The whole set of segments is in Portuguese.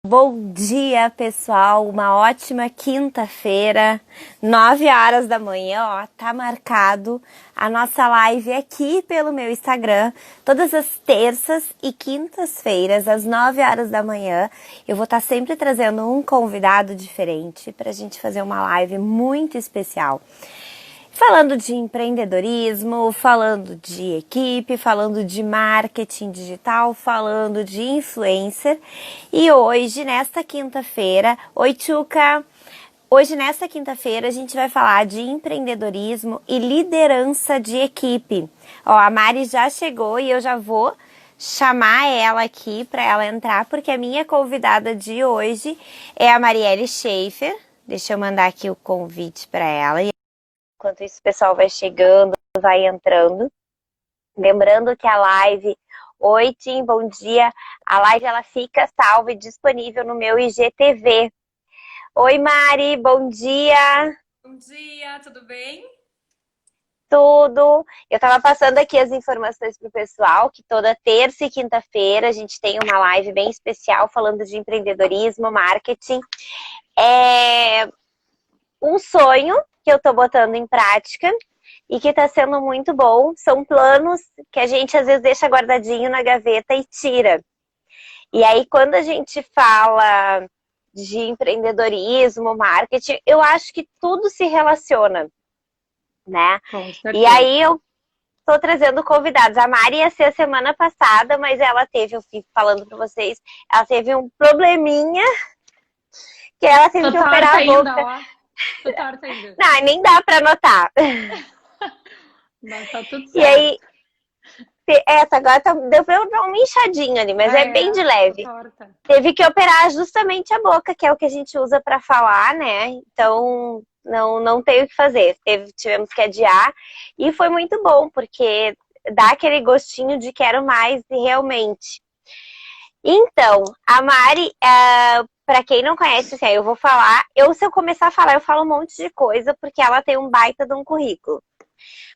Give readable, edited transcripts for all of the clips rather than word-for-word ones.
Bom dia, pessoal. Uma ótima quinta-feira, 9 horas da manhã, ó, tá marcado a nossa live aqui pelo meu Instagram, todas as terças e quintas-feiras, às 9 horas da manhã. Eu vou estar sempre trazendo um convidado diferente pra gente fazer uma live muito especial. Falando de empreendedorismo, falando de equipe, falando de marketing digital, falando de influencer. E hoje, nesta quinta-feira, oi Tchuca! Hoje, nesta quinta-feira, a gente vai falar de empreendedorismo e liderança de equipe. Ó, a Mari já chegou e eu já vou chamar ela aqui para ela entrar, porque a minha convidada de hoje é a Marielle Schaefer. Deixa eu mandar aqui o convite para ela. Enquanto isso, o pessoal vai chegando, vai entrando. Lembrando que a live, oi Tim, bom dia. A live ela fica salva e disponível no meu IGTV. Oi Mari, bom dia. Bom dia, tudo bem? Tudo. Eu estava passando aqui as informações para o pessoal que toda terça e quinta-feira a gente tem uma live bem especial falando de empreendedorismo, marketing. É um sonho que eu estou botando em prática e que está sendo muito bom. São planos que a gente às vezes deixa guardadinho na gaveta e tira. E aí, quando a gente fala de empreendedorismo, marketing, eu acho que tudo se relaciona, né? Com E certeza. aí eu estou trazendo convidados. A Mari ia ser a semana passada, mas ela teve, eu fico falando para vocês, ela teve um probleminha que ela teve Tô que operar torta a ainda, boca. ó. Tô torta ainda. Não, nem dá para notar. Mas tá tudo E certo. aí, essa agora deu pra dar uma inchadinha ali, mas Ah, é bem de tô leve. torta. Teve que operar justamente a boca, que é o que a gente usa para falar, né? Então, não tem o que fazer. Tivemos que adiar. E foi muito bom, porque dá aquele gostinho de quero mais e realmente. Então, a Mari, para quem não conhece, assim, eu vou falar. Se eu começar a falar, eu falo um monte de coisa, porque ela tem um baita de um currículo.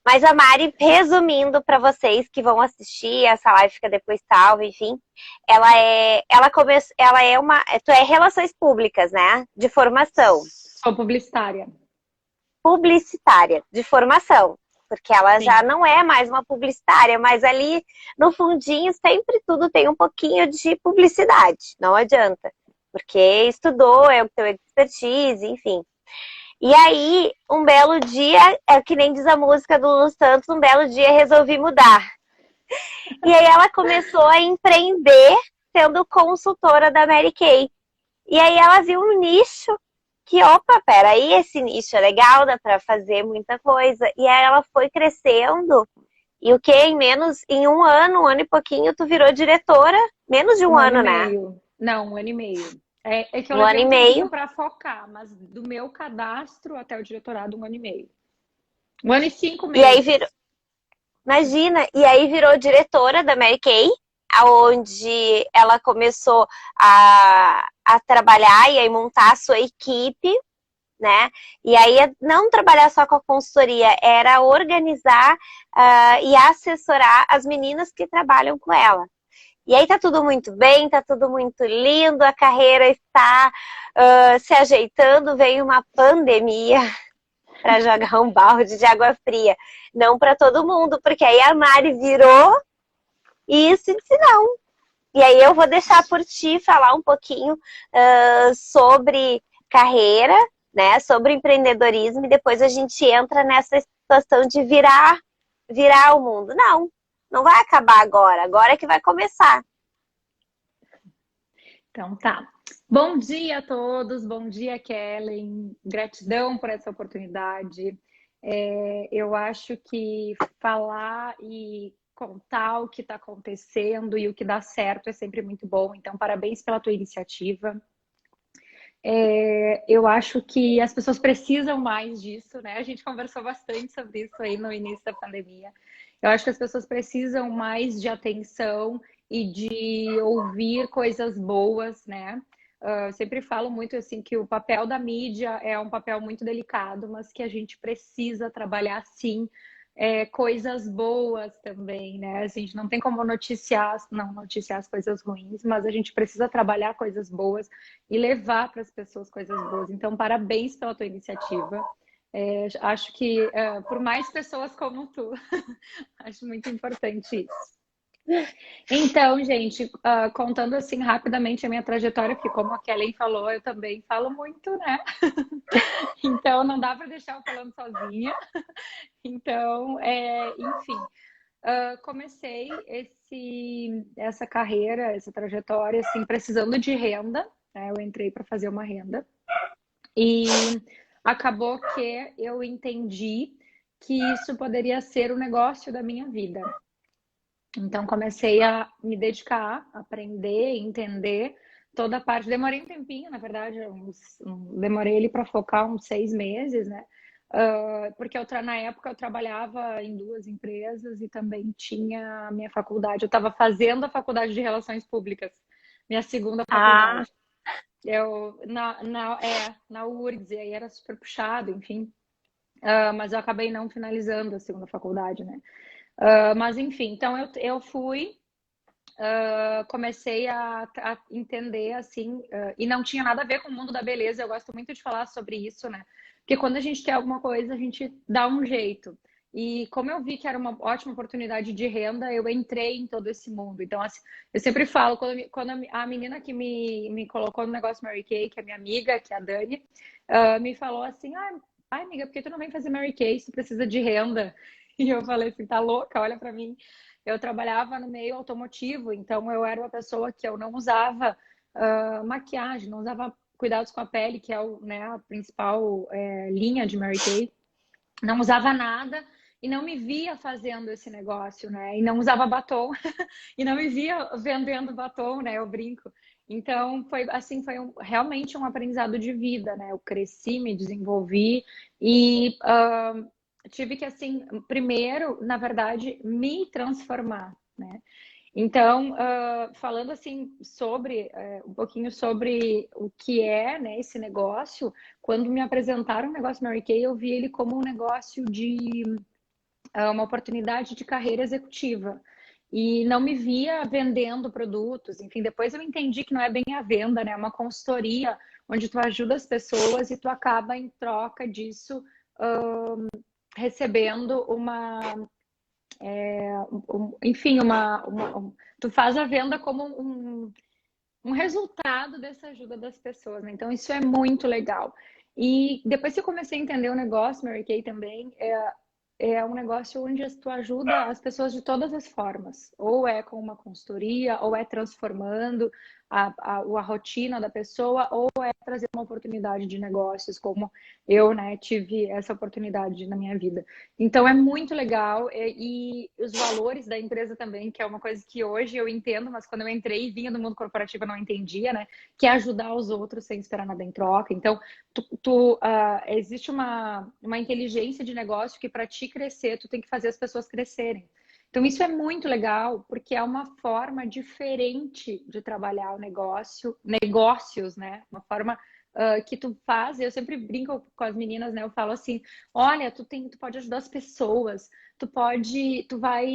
Mas a Mari, resumindo para vocês que vão assistir, essa live fica depois salva, enfim, ela é tu é relações públicas, né? De formação, Sou publicitária. publicitária, de formação, porque ela já Sim. não é mais uma publicitária, mas ali no fundinho sempre tudo tem um pouquinho de publicidade, não adianta, porque estudou, é o teu expertise, enfim. E aí, um belo dia, é que nem diz a música do Lulu Santos, um belo dia resolvi mudar. E aí ela começou a empreender sendo consultora da Mary Kay. E aí ela viu um nicho que, opa, peraí, esse nicho é legal, dá pra fazer muita coisa. E aí ela foi crescendo. E o que? Em um ano e pouquinho, tu virou diretora. Menos de um Um ano e ano, né? meio. Não, um ano e meio. É que eu Um ano levei e um tempinho meio. pra focar, mas do meu cadastro até o diretorado, um ano e meio. Um ano e cinco E aí virou. meses. Imagina, e aí virou diretora da Mary Kay, onde ela começou a trabalhar e aí montar a sua equipe, né? E aí não trabalhar só com a consultoria, era organizar e assessorar as meninas que trabalham com ela. E aí tá tudo muito bem, tá tudo muito lindo, a carreira está se ajeitando, veio uma pandemia para jogar um balde de água fria. Não para todo mundo, porque aí a Mari virou isso e disse não. E aí eu vou deixar por ti falar um pouquinho sobre carreira, né, sobre empreendedorismo e depois a gente entra nessa situação de virar o mundo. Não vai acabar agora, agora é que vai começar. Então tá. Bom dia a todos, bom dia, Kellen. Gratidão por essa oportunidade. Eu acho que falar e contar o que está acontecendo e o que dá certo é sempre muito bom. Então, parabéns pela tua iniciativa. Eu acho que as pessoas precisam mais disso, né? A gente conversou bastante sobre isso aí no início da pandemia. Eu acho que as pessoas precisam mais de atenção e de ouvir coisas boas, né? Eu sempre falo muito assim que o papel da mídia é um papel muito delicado, mas que a gente precisa trabalhar sim coisas boas também, né? A gente não tem como não noticiar as coisas ruins, mas a gente precisa trabalhar coisas boas e levar para as pessoas coisas boas. Então, parabéns pela tua iniciativa. Acho que por mais pessoas como tu, acho muito importante isso. Então, gente, contando assim rapidamente a minha trajetória, porque como a Kellen falou, eu também falo muito, né? Então não dá para deixar eu falando sozinha. Então, enfim, comecei essa carreira, essa trajetória, assim, precisando de renda, né? Eu entrei para fazer uma renda e acabou que eu entendi que isso poderia ser o negócio da minha vida. Então comecei a me dedicar, aprender, entender toda a parte. Demorei um tempinho, na verdade, demorei ele para focar uns 6 meses, né? Porque na época eu trabalhava em 2 empresas e também tinha a minha faculdade. Eu estava fazendo a faculdade de Relações Públicas, minha segunda Ah, faculdade. Na URGS, e aí era super puxado, enfim. Mas eu acabei não finalizando a segunda faculdade, né? Mas enfim, então eu fui, comecei a entender assim, e não tinha nada a ver com o mundo da beleza. Eu gosto muito de falar sobre isso, né? Porque quando a gente quer alguma coisa, a gente dá um jeito. E como eu vi que era uma ótima oportunidade de renda, eu entrei em todo esse mundo. Então, assim, eu sempre falo, quando a menina que me colocou no negócio Mary Kay, que é minha amiga, que é a Dani, me falou assim: ai, amiga, por que tu não vem fazer Mary Kay se tu precisa de renda? E eu falei assim: tá louca, olha pra mim. Eu trabalhava no meio automotivo, então eu era uma pessoa que eu não usava maquiagem, não usava cuidados com a pele, que é né, a principal linha de Mary Kay. Não usava nada e não me via fazendo esse negócio, né? E não usava batom e não me via vendendo batom, né? Eu brinco. Então foi assim, realmente um aprendizado de vida, né? Eu cresci, me desenvolvi e tive que assim, primeiro, na verdade, me transformar, né? Então, falando assim sobre um pouquinho sobre o que é, né, esse negócio, quando me apresentaram o negócio Mary Kay, eu vi ele como um negócio de uma oportunidade de carreira executiva. E não me via vendendo produtos. Enfim, depois eu entendi que não é bem a venda, né? É uma consultoria onde tu ajuda as pessoas e tu acaba em troca disso recebendo enfim, tu faz a venda como um resultado dessa ajuda das pessoas, né? Então isso é muito legal. E depois que eu comecei a entender o negócio, Mary Kay também, é um negócio onde tu ajuda as pessoas de todas as formas. Ou é com uma consultoria, ou é transformando a rotina da pessoa, ou é trazer uma oportunidade de negócios, como eu, né, tive essa oportunidade na minha vida. Então é muito legal e os valores da empresa também, que é uma coisa que hoje eu entendo, mas quando eu entrei e vinha do mundo corporativo eu não entendia, né? Que é ajudar os outros sem esperar nada em troca. Então, existe uma inteligência de negócio que para ti crescer, tu tem que fazer as pessoas crescerem. Então, isso é muito legal, porque é uma forma diferente de trabalhar o negócios, né? Uma forma que tu faz. Eu sempre brinco com as meninas, né? Eu falo assim: olha, tu pode ajudar as pessoas,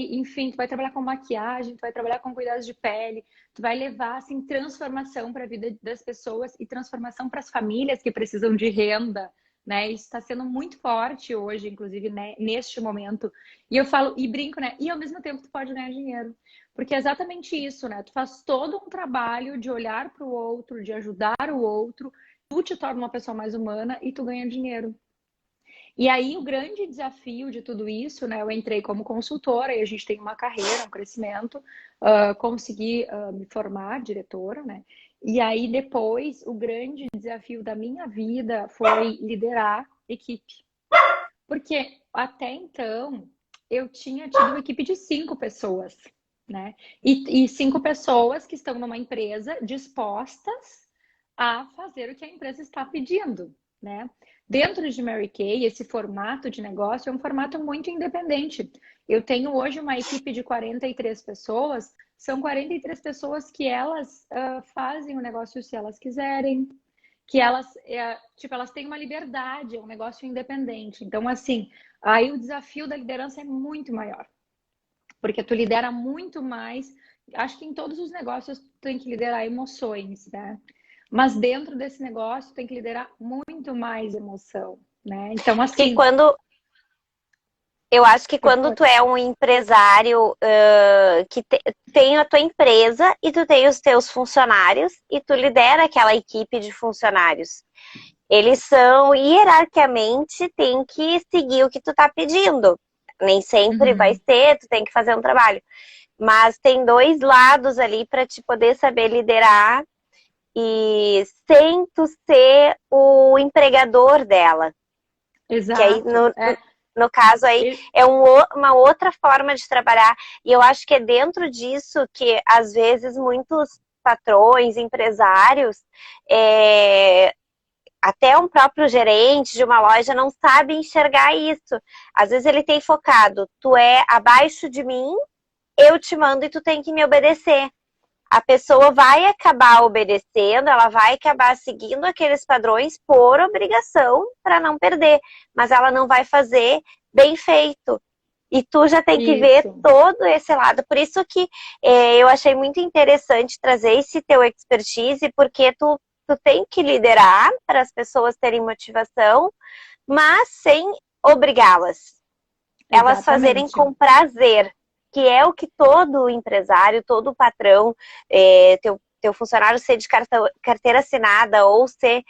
enfim, tu vai trabalhar com maquiagem, tu vai trabalhar com cuidados de pele, tu vai levar assim transformação para a vida das pessoas e transformação para as famílias que precisam de renda, né? Isso está sendo muito forte hoje, inclusive, né, neste momento. E eu falo e brinco, né? E ao mesmo tempo tu pode ganhar dinheiro, porque é exatamente isso, né? Tu faz todo um trabalho de olhar para o outro, de ajudar o outro, tu te torna uma pessoa mais humana e tu ganha dinheiro. E aí, o grande desafio de tudo isso, né? Eu entrei como consultora e a gente tem uma carreira, um crescimento, consegui me formar diretora, né? E aí, depois, o grande desafio da minha vida foi liderar equipe. Porque até então, eu tinha tido uma equipe de 5 pessoas, né? E 5 pessoas que estão numa empresa dispostas a fazer o que a empresa está pedindo, né? Dentro de Mary Kay, esse formato de negócio é um formato muito independente. Eu tenho hoje uma equipe de 43 pessoas, são 43 pessoas que elas fazem o negócio se elas quiserem, que elas, tipo, elas têm uma liberdade, é um negócio independente. Então, assim, aí o desafio da liderança é muito maior, porque tu lidera muito mais. Acho que em todos os negócios tu tem que liderar emoções, né? Mas dentro desse negócio tu tem que liderar muito mais emoção, né? Então, Porque assim, quando eu acho que pode quando falar. tu é um empresário tem a tua empresa e tu tem os teus funcionários e tu lidera aquela equipe de funcionários. Eles são, hierarquicamente, tem que seguir o que tu tá pedindo. Nem sempre vai Uhum. ser, tu tem que fazer um trabalho. Mas tem dois lados ali para te poder saber liderar e sem tu ser o empregador dela. Que aí, Exato. no caso aí, E- é uma outra forma de trabalhar. E eu acho que é dentro disso que, às vezes, muitos patrões, empresários, é, até um próprio gerente de uma loja não sabe enxergar isso. Às vezes ele tem focado, tu é abaixo de mim, eu te mando e tu tem que me obedecer. A pessoa vai acabar obedecendo, ela vai acabar seguindo aqueles padrões por obrigação para não perder, mas ela não vai fazer bem feito. E tu já tem que ver Isso. todo esse lado. Por isso que eu achei muito interessante trazer esse teu expertise, porque tu tem que liderar para as pessoas terem motivação, mas sem obrigá-las. Elas fazerem Exatamente. com prazer, que é o que todo empresário, todo patrão, teu funcionário ser de carteira assinada ou ser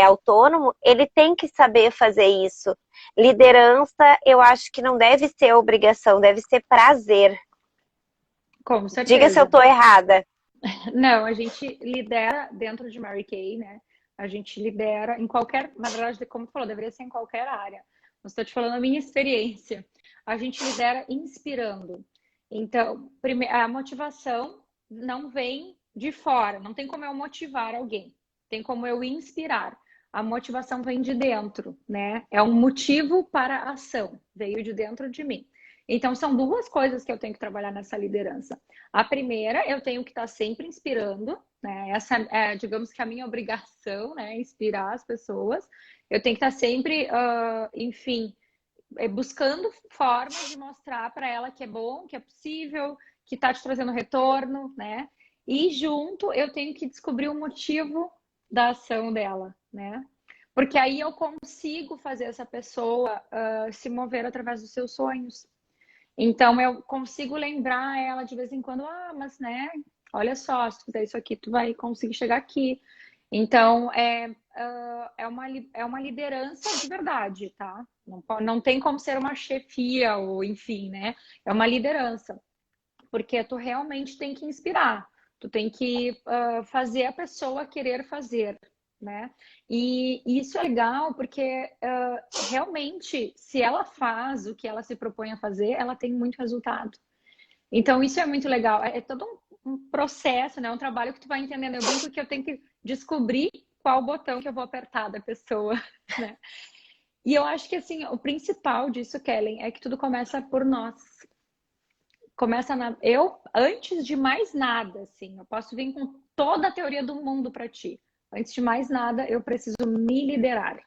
autônomo, ele tem que saber fazer isso. Liderança, eu acho que não deve ser obrigação, deve ser prazer. Com Diga se eu certeza. estou errada. Não, a gente lidera dentro de Mary Kay, né? A gente lidera em qualquer, na verdade, como tu falou, deveria ser em qualquer área. Mas estou te falando a minha experiência. A gente lidera inspirando. Então, a motivação não vem de fora, não tem como eu motivar alguém, tem como eu inspirar. A motivação vem de dentro, né? É um motivo para a ação, veio de dentro de mim. Então, são duas coisas que eu tenho que trabalhar nessa liderança. A primeira, eu tenho que estar sempre inspirando, né? Essa é, digamos que a minha obrigação, né? Inspirar as pessoas. Eu tenho que estar sempre, enfim, buscando formas de mostrar para ela que é bom, que é possível, que está te trazendo retorno, né? E junto, eu tenho que descobrir o motivo da ação dela, né? Porque aí eu consigo fazer essa pessoa se mover através dos seus sonhos. Então eu consigo lembrar ela de vez em quando, mas né, olha só, se tu fizer isso aqui, tu vai conseguir chegar aqui. Então é uma liderança de verdade, tá? Não tem como ser uma chefia ou enfim, né? É uma liderança, porque tu realmente tem que inspirar, tu tem que fazer a pessoa querer fazer, né? E isso é legal porque realmente, se ela faz o que ela se propõe a fazer, ela tem muito resultado. Então, isso é muito legal. É todo um processo, né? Um trabalho que tu vai entendendo. Eu brinco que eu tenho que descobrir qual botão que eu vou apertar da pessoa, né? E eu acho que, assim, o principal disso, Kellen, é que tudo começa por nós. Começa na... Eu, antes de mais nada, assim, eu posso vir com toda a teoria do mundo para ti. Antes de mais nada, eu preciso me liderar.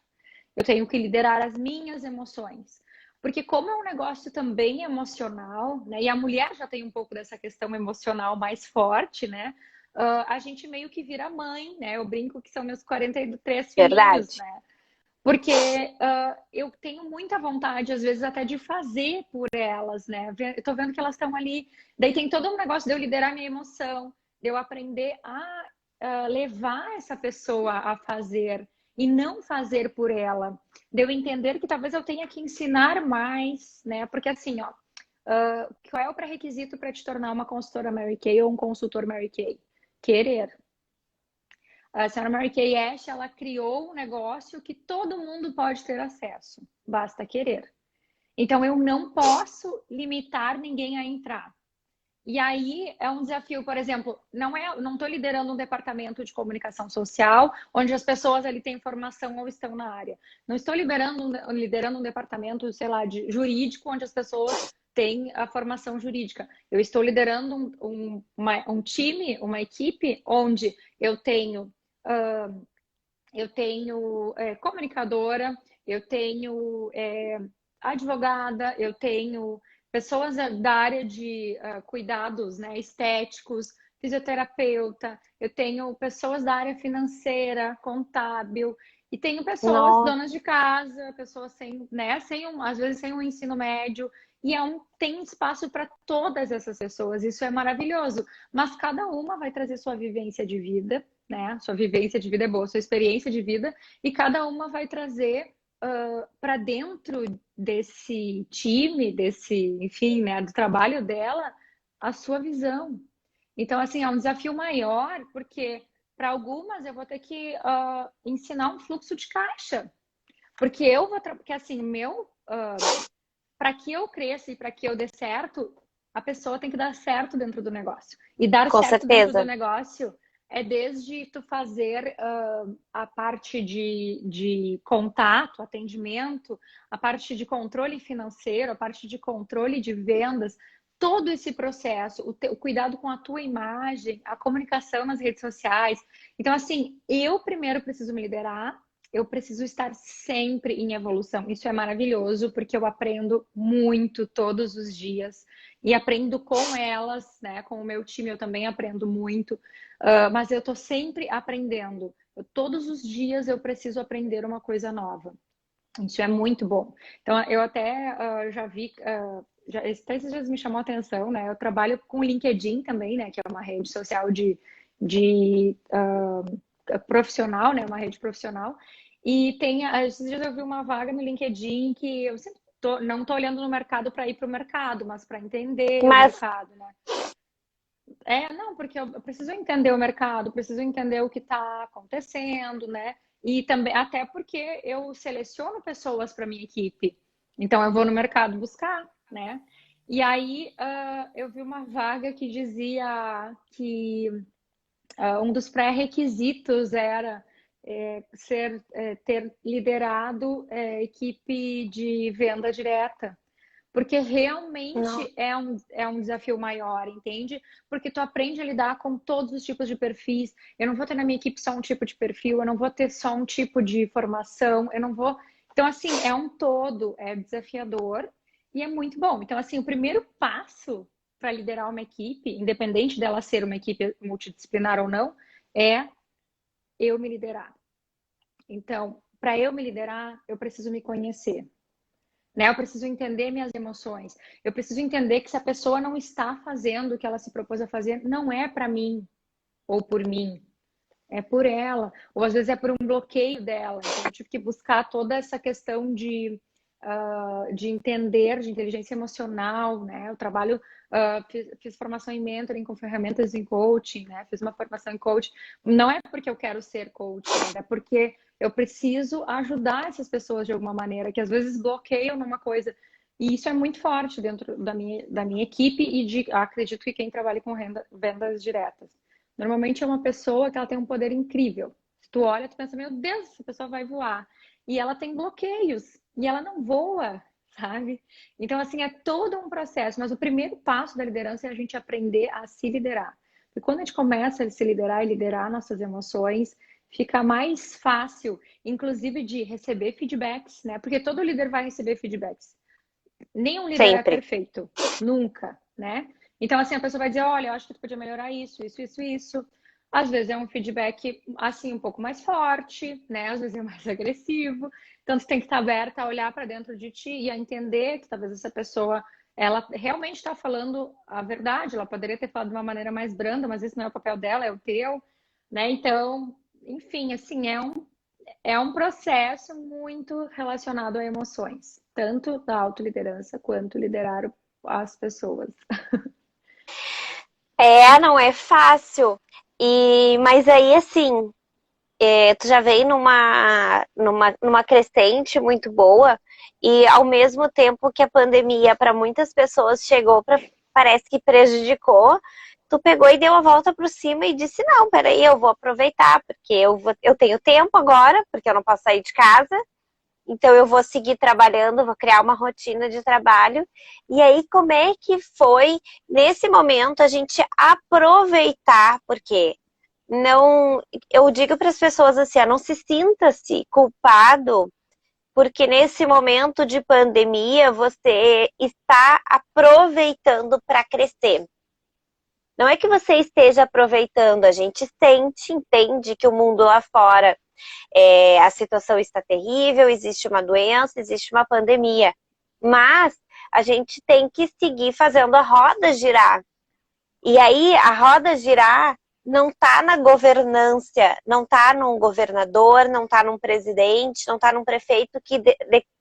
Eu tenho que liderar as minhas emoções. Porque como é um negócio também emocional, né? E a mulher já tem um pouco dessa questão emocional mais forte, né? A gente meio que vira mãe, né? Eu brinco que são meus 43 filhinhos, Verdade. né? Porque eu tenho muita vontade, às vezes, até de fazer por elas, né? Eu tô vendo que elas estão ali. Daí tem todo um negócio de eu liderar minha emoção, de eu aprender a levar essa pessoa a fazer e não fazer por ela. De eu entender que talvez eu tenha que ensinar mais, né? Porque assim, ó, qual é o pré-requisito para te tornar uma consultora Mary Kay ou um consultor Mary Kay? Querer. A senhora Mary Kay Ash, ela criou um negócio que todo mundo pode ter acesso, basta querer. Então eu não posso limitar ninguém a entrar. E aí é um desafio, por exemplo, não estou liderando um departamento de comunicação social onde as pessoas ali têm formação ou estão na área. Não estou liderando um departamento, sei lá, de jurídico onde as pessoas têm a formação jurídica. Eu estou liderando um time, uma equipe onde eu tenho eu tenho comunicadora, eu tenho advogada, eu tenho pessoas da área de cuidados, né, estéticos, fisioterapeuta, eu tenho pessoas da área financeira, contábil, e tenho pessoas Nossa, donas de casa, pessoas sem, né, às vezes sem um ensino médio, e tem espaço para todas essas pessoas, isso é maravilhoso, mas cada uma vai trazer sua vivência de vida, né? Sua vivência de vida é boa, sua experiência de vida, e cada uma vai trazer para dentro desse time, enfim, né, do trabalho dela, a sua visão. Então, assim, é um desafio maior, porque para algumas eu vou ter que ensinar um fluxo de caixa, porque porque assim, para que eu cresça e para que eu dê certo, a pessoa tem que dar certo dentro do negócio. E dar com certo dentro do certeza. negócio é desde tu fazer a parte de contato, atendimento, a parte de controle financeiro, a parte de controle de vendas, todo esse processo, o cuidado com a tua imagem, a comunicação nas redes sociais. Então, assim, eu primeiro preciso me liderar, eu preciso estar sempre em evolução. Isso é maravilhoso, porque eu aprendo muito todos os dias e aprendo com elas, né? Com o meu time eu também aprendo muito, mas eu estou sempre aprendendo. Todos os dias eu preciso aprender uma coisa nova. Isso é muito bom. Então, eu até já vi, esses dias me chamou a atenção, né? Eu trabalho com o LinkedIn também, né? Que é uma rede social de profissional, né? Uma rede profissional. E esses dias eu vi uma vaga no LinkedIn que eu sempre não estou olhando no mercado para ir para o mercado, mas para entender o Mas, mercado, né? Não, porque eu preciso entender o mercado, preciso entender o que está acontecendo, né? E também, até porque eu seleciono pessoas para minha equipe. Então, eu vou no mercado buscar, né? E aí, eu vi uma vaga que dizia que um dos pré-requisitos era ter liderado equipe de venda direta. Porque não, realmente é um desafio maior, entende? Porque tu aprende a lidar com todos os tipos de perfis. Eu não vou ter na minha equipe só um tipo de perfil, eu não vou ter só um tipo de formação, eu não vou. Então, assim, é um todo, é desafiador e é muito bom. Então, assim, o primeiro passo para liderar uma equipe, independente dela ser uma equipe multidisciplinar ou não, é eu me liderar. Então, para eu me liderar, eu preciso me conhecer. Né? Eu preciso entender minhas emoções. Eu preciso entender que se a pessoa não está fazendo o que ela se propôs a fazer, não é para mim ou por mim, é por ela. Ou às vezes é por um bloqueio dela. Então eu tive que buscar toda essa questão de entender, de inteligência emocional, né? Eu trabalho, fiz formação em mentoring com ferramentas em coaching, né? Fiz uma formação em coaching. Não é porque eu quero ser coach, é porque eu preciso ajudar essas pessoas de alguma maneira, que às vezes bloqueiam numa coisa. E isso é muito forte dentro da minha equipe e acredito que quem trabalha com vendas diretas. Normalmente é uma pessoa que ela tem um poder incrível. Se tu olha, tu pensa, meu Deus, essa pessoa vai voar. E ela tem bloqueios e ela não voa, sabe? Então, assim, é todo um processo, mas o primeiro passo da liderança é a gente aprender a se liderar. E quando a gente começa a se liderar e liderar nossas emoções, fica mais fácil, inclusive, de receber feedbacks, né? Porque todo líder vai receber feedbacks. Nenhum líder é sempre. perfeito, nunca, né? Então, assim, a pessoa vai dizer, olha, eu acho que tu podia melhorar isso, isso, isso, isso. Às vezes é um feedback, assim, um pouco mais forte, né? Às vezes é mais agressivo. Então, tu tem que estar aberta a olhar para dentro de ti e a entender que talvez essa pessoa, ela realmente está falando a verdade. Ela poderia ter falado de uma maneira mais branda, mas esse não é o papel dela, é o teu, né? Então, enfim, assim, é um processo muito relacionado a emoções, tanto da autoliderança quanto liderar as pessoas. Não é fácil. Mas aí, assim, tu já vem numa crescente muito boa e ao mesmo tempo que a pandemia para muitas pessoas chegou para parece que prejudicou, tu pegou e deu a volta por cima e disse, não, peraí, eu vou aproveitar, porque eu tenho tempo agora, porque eu não posso sair de casa, então eu vou seguir trabalhando, vou criar uma rotina de trabalho. E aí, como é que foi nesse momento a gente aproveitar, porque não, eu digo para as pessoas assim, ó, não se sinta-se culpado, porque nesse momento de pandemia você está aproveitando para crescer. Não é que você esteja aproveitando, a gente sente, entende que o mundo lá fora, a situação está terrível, existe uma doença, existe uma pandemia, mas a gente tem que seguir fazendo a roda girar. E aí a roda girar não está na governância, não está num governador, não está num presidente, não está num prefeito que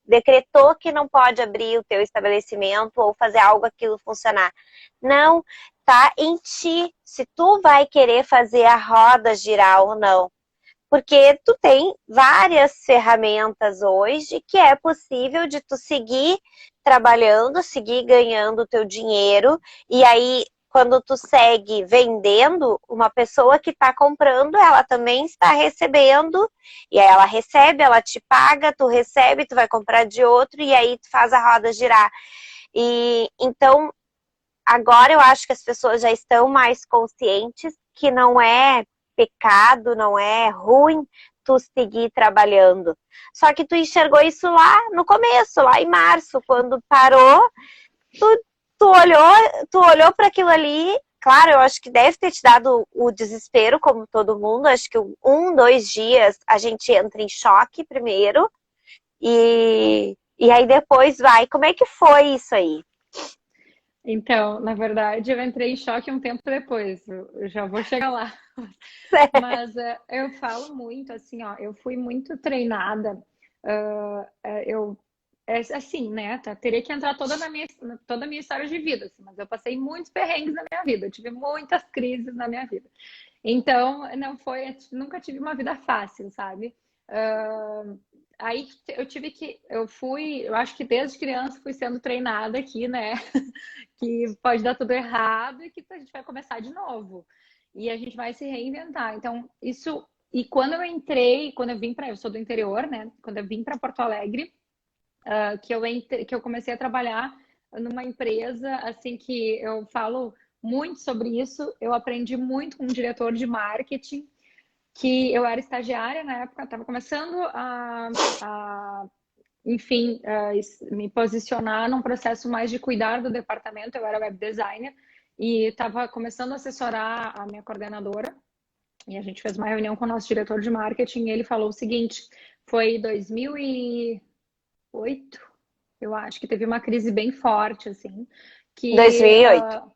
decretou que não pode abrir o teu estabelecimento ou fazer algo aquilo funcionar. Não, tá em ti, se tu vai querer fazer a roda girar ou não. Porque tu tem várias ferramentas hoje que é possível de tu seguir trabalhando, seguir ganhando o teu dinheiro, e aí quando tu segue vendendo, uma pessoa que está comprando, ela também está recebendo, e aí ela recebe, ela te paga, tu recebe, tu vai comprar de outro, e aí tu faz a roda girar. E então, agora eu acho que as pessoas já estão mais conscientes que não é pecado, não é ruim tu seguir trabalhando. Só que tu enxergou isso lá no começo, lá em março, quando parou, tu, tu olhou para aquilo ali. Claro, eu acho que deve ter te dado o desespero, como todo mundo. Acho que 1, 2 dias a gente entra em choque primeiro e aí depois vai. Como é que foi isso aí? Então, na verdade, eu entrei em choque um tempo depois. Eu já vou chegar lá. Mas eu falo muito assim, ó, eu fui muito treinada. Eu assim, né? Teria que entrar toda a minha história de vida, assim, mas eu passei muitos perrengues na minha vida, eu tive muitas crises na minha vida. Então, não foi, nunca tive uma vida fácil, sabe? Aí eu acho que desde criança fui sendo treinada aqui, né? Que pode dar tudo errado e que a gente vai começar de novo. E a gente vai se reinventar. Então, isso. E quando eu entrei, quando eu vim para. Eu sou do interior, né? Quando eu vim para Porto Alegre, que eu comecei a trabalhar numa empresa, assim, que eu falo muito sobre isso. Eu aprendi muito com um diretor de marketing, que eu era estagiária na época, estava começando enfim, me posicionar num processo mais de cuidar do departamento. Eu era web designer e estava começando a assessorar a minha coordenadora. E a gente fez uma reunião com o nosso diretor de marketing e ele falou o seguinte: foi 2008, eu acho, que teve uma crise bem forte, assim, que 2008.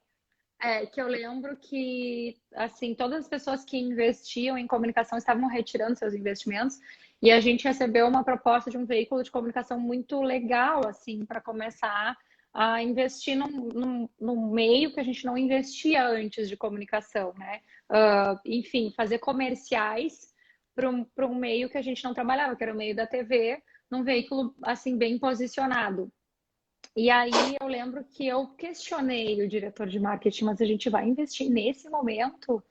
que eu lembro que, assim, todas as pessoas que investiam em comunicação estavam retirando seus investimentos e a gente recebeu uma proposta de um veículo de comunicação muito legal, assim, para começar a investir num meio que a gente não investia antes de comunicação, né? Enfim, fazer comerciais para um meio que a gente não trabalhava, que era o meio da TV, num veículo, assim, bem posicionado. E aí eu lembro que eu questionei o diretor de marketing, mas a gente vai investir nesse momento,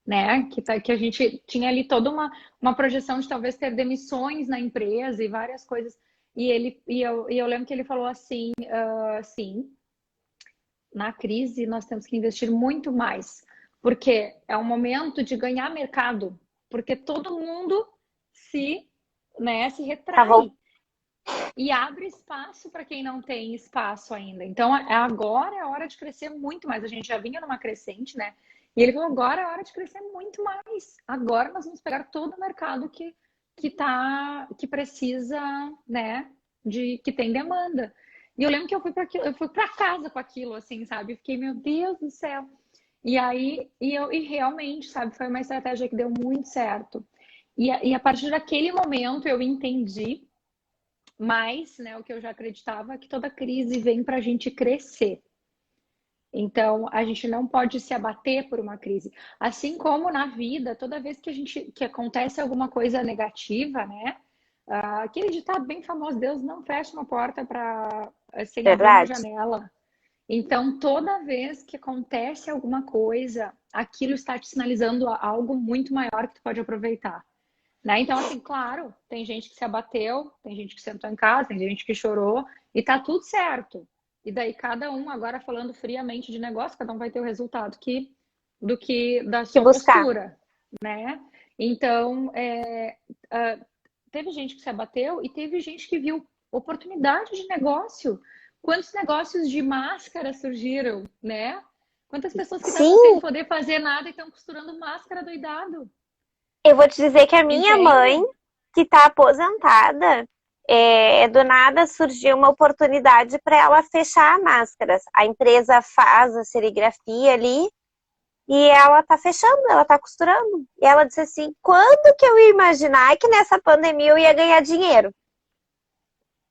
né? Que a gente tinha ali toda uma projeção de talvez ter demissões na empresa e várias coisas. E eu lembro que ele falou assim, sim, na crise nós temos que investir muito mais, porque é um momento de ganhar mercado, porque todo mundo se Tá retrai e abre espaço para quem não tem espaço ainda. Então, agora é a hora de crescer muito mais. A gente já vinha numa crescente, né? E ele falou: agora é a hora de crescer muito mais. Agora nós vamos pegar todo o mercado que precisa, né? Que tem demanda. E eu lembro que eu fui para casa com aquilo, assim, sabe? Fiquei, meu Deus do céu. E aí, e realmente, sabe, foi uma estratégia que deu muito certo. E a partir daquele momento eu entendi mas, né, o que eu já acreditava é que toda crise vem para a gente crescer. Então, a gente não pode se abater por uma crise. Assim como na vida, toda vez que acontece alguma coisa negativa, né? Aquele ditado bem famoso, Deus não fecha uma porta sem abrir uma verdade. janela. Então, toda vez que acontece alguma coisa, aquilo está te sinalizando algo muito maior que tu pode aproveitar. Né? Então, assim, claro, tem gente que se abateu, tem gente que sentou em casa, tem gente que chorou, e tá tudo certo. E daí cada um, agora falando friamente de negócio, cada um vai ter o resultado da Que sua buscar. postura. né? Então, ah, teve gente que se abateu e teve gente que viu oportunidade de negócio. Quantos negócios de máscara surgiram, né? Quantas pessoas que estavam sem Sim, poder fazer nada e estão costurando máscara doidado, eu vou te dizer que a minha mãe, entende? que está aposentada, do nada surgiu uma oportunidade para ela fechar máscaras. A empresa faz a serigrafia ali e ela tá fechando, ela tá costurando. E ela disse assim: quando que eu ia imaginar que nessa pandemia eu ia ganhar dinheiro?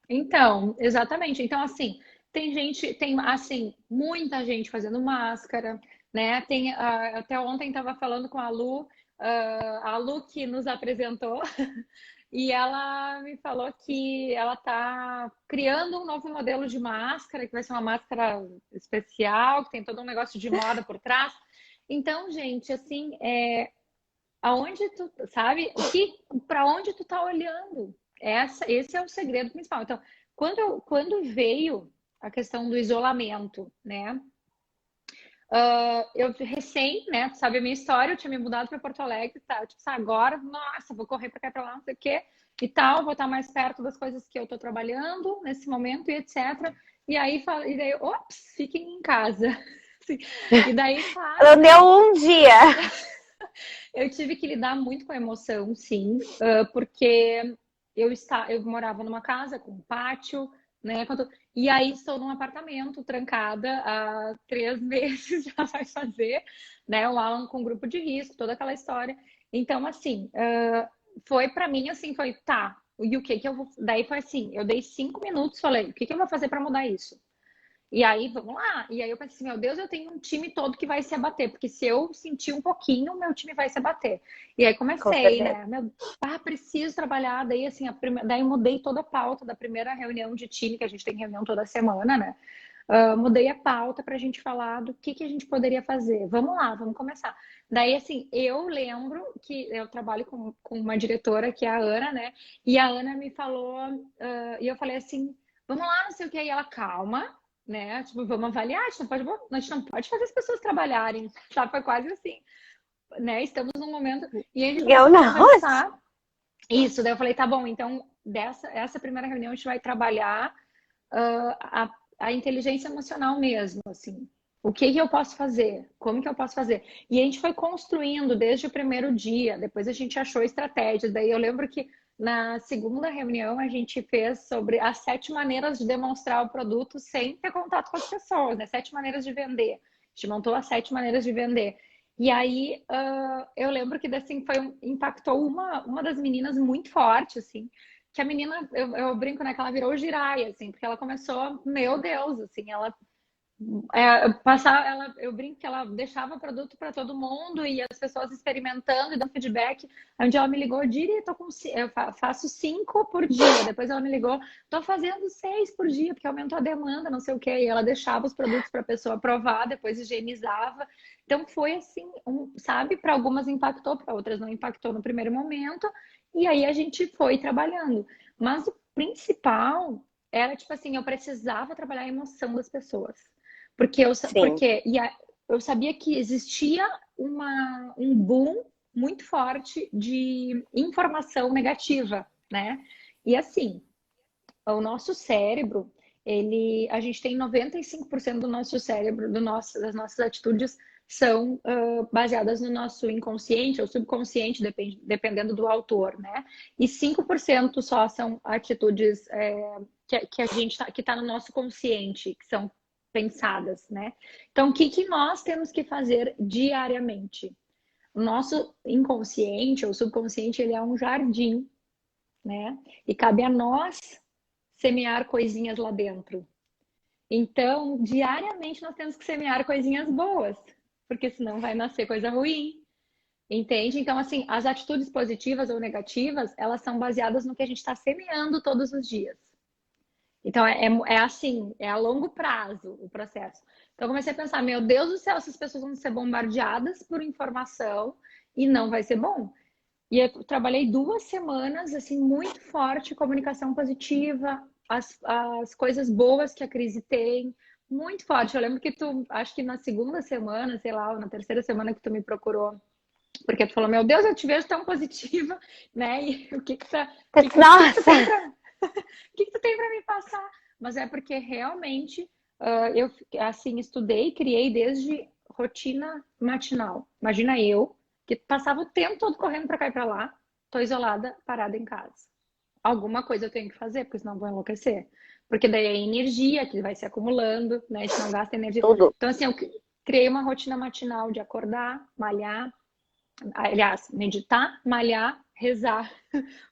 Então, exatamente. Então, assim, tem gente, tem assim, muita gente fazendo máscara, né? Tem, até ontem estava falando com a Lu que nos apresentou, e ela me falou que ela está criando um novo modelo de máscara, que vai ser uma máscara especial, que tem todo um negócio de moda por trás. Então, gente, assim, aonde tu, sabe, para onde tu tá olhando? Esse é o segredo principal. Então, quando veio a questão do isolamento, né? Eu recém, né? Tu sabe a minha história, eu tinha me mudado para Porto Alegre, tá? Tipo, agora, nossa, vou correr para cá para lá, não sei o quê, e tal, vou estar mais perto das coisas que eu tô trabalhando nesse momento e etc. E daí, ops, fiquem em casa. E daí, claro, Ela né? deu um dia. Eu tive que lidar muito com a emoção, sim, porque eu morava numa casa com um pátio, né? E aí estou num apartamento trancada há 3 meses, já vai fazer, né? O Alan com grupo de risco, toda aquela história. Então, assim, foi para mim assim, foi tá. E o que que eu vou. Daí foi assim, eu dei 5 minutos, falei, o que que eu vou fazer para mudar isso? E aí, vamos lá. E aí eu pensei assim, meu Deus, eu tenho um time todo que vai se abater, porque se eu sentir um pouquinho, meu time vai se abater. E aí Com comecei, certeza. né? Preciso trabalhar. Daí, assim, daí mudei toda a pauta da primeira reunião de time, que a gente tem reunião toda semana, né? Mudei a pauta para a gente falar do que a gente poderia fazer. Vamos lá, vamos começar. Daí, assim, eu lembro que eu trabalho com uma diretora, que é a Ana, né? E a Ana me falou, e eu falei assim, vamos lá, não sei o que. E ela, calma, né? Tipo, vamos avaliar, a gente não pode fazer as pessoas trabalharem, sabe? Foi quase assim, né? Estamos num momento. E aí a gente Eu começou a não. conversar. Isso, daí eu falei, tá bom, então essa primeira reunião a gente vai trabalhar a inteligência emocional mesmo, assim. O que que eu posso fazer? Como que eu posso fazer? E a gente foi construindo desde o primeiro dia, depois a gente achou estratégias. Daí eu lembro que na segunda reunião a gente fez sobre as 7 maneiras de demonstrar o produto sem ter contato com as pessoas, né? 7 maneiras de vender. A gente montou as 7 maneiras de vender. E aí eu lembro que assim impactou uma das meninas muito forte, assim, que a menina, eu brinco, né, que ela virou giraia, assim, porque ela começou, meu Deus, assim, ela eu brinco que ela deixava o produto para todo mundo e as pessoas experimentando e dando feedback. Onde ela me ligou, Diri, eu faço 5 por dia. Depois ela me ligou, tô fazendo 6 por dia, porque aumentou a demanda, não sei o quê. E ela deixava os produtos para a pessoa provar, depois higienizava. Então foi assim, sabe, para algumas impactou, para outras não impactou no primeiro momento. E aí a gente foi trabalhando. Mas o principal era tipo assim, eu precisava trabalhar a emoção das pessoas. Porque Sim, eu sabia que existia um boom muito forte de informação negativa, né? E assim, o nosso cérebro, a gente tem 95% do nosso cérebro, das nossas atitudes são baseadas no nosso inconsciente ou subconsciente, dependendo do autor, né? E 5% só são atitudes que a gente que está no nosso consciente, que são pensadas, né? Então, o que nós temos que fazer diariamente? O nosso inconsciente ou subconsciente, ele é um jardim, né? E cabe a nós semear coisinhas lá dentro. Então, diariamente nós temos que semear coisinhas boas, porque senão vai nascer coisa ruim. Entende? Então, assim, as atitudes positivas ou negativas, elas são baseadas no que a gente está semeando todos os dias. Então, é assim, é a longo prazo o processo. Então, eu comecei a pensar, meu Deus do céu, essas pessoas vão ser bombardeadas por informação e não vai ser bom. E eu trabalhei 2 semanas, assim, muito forte, comunicação positiva, as coisas boas que a crise tem, muito forte. Eu lembro que acho que na segunda semana, sei lá, ou na terceira semana que tu me procurou Porque tu falou, meu Deus, eu te vejo tão positiva, né? E o que que tá, Nossa! o que que tu tem para me passar? Mas é porque realmente eu assim estudei, criei desde rotina matinal. Imagina eu que passava o tempo todo correndo para cá e para lá, tô isolada, parada em casa. Alguma coisa eu tenho que fazer, porque senão eu vou enlouquecer. Porque daí é energia que vai se acumulando, né? A gente não gasta energia. Tudo. Então, assim, eu criei uma rotina matinal de acordar, malhar, aliás, meditar, malhar, rezar.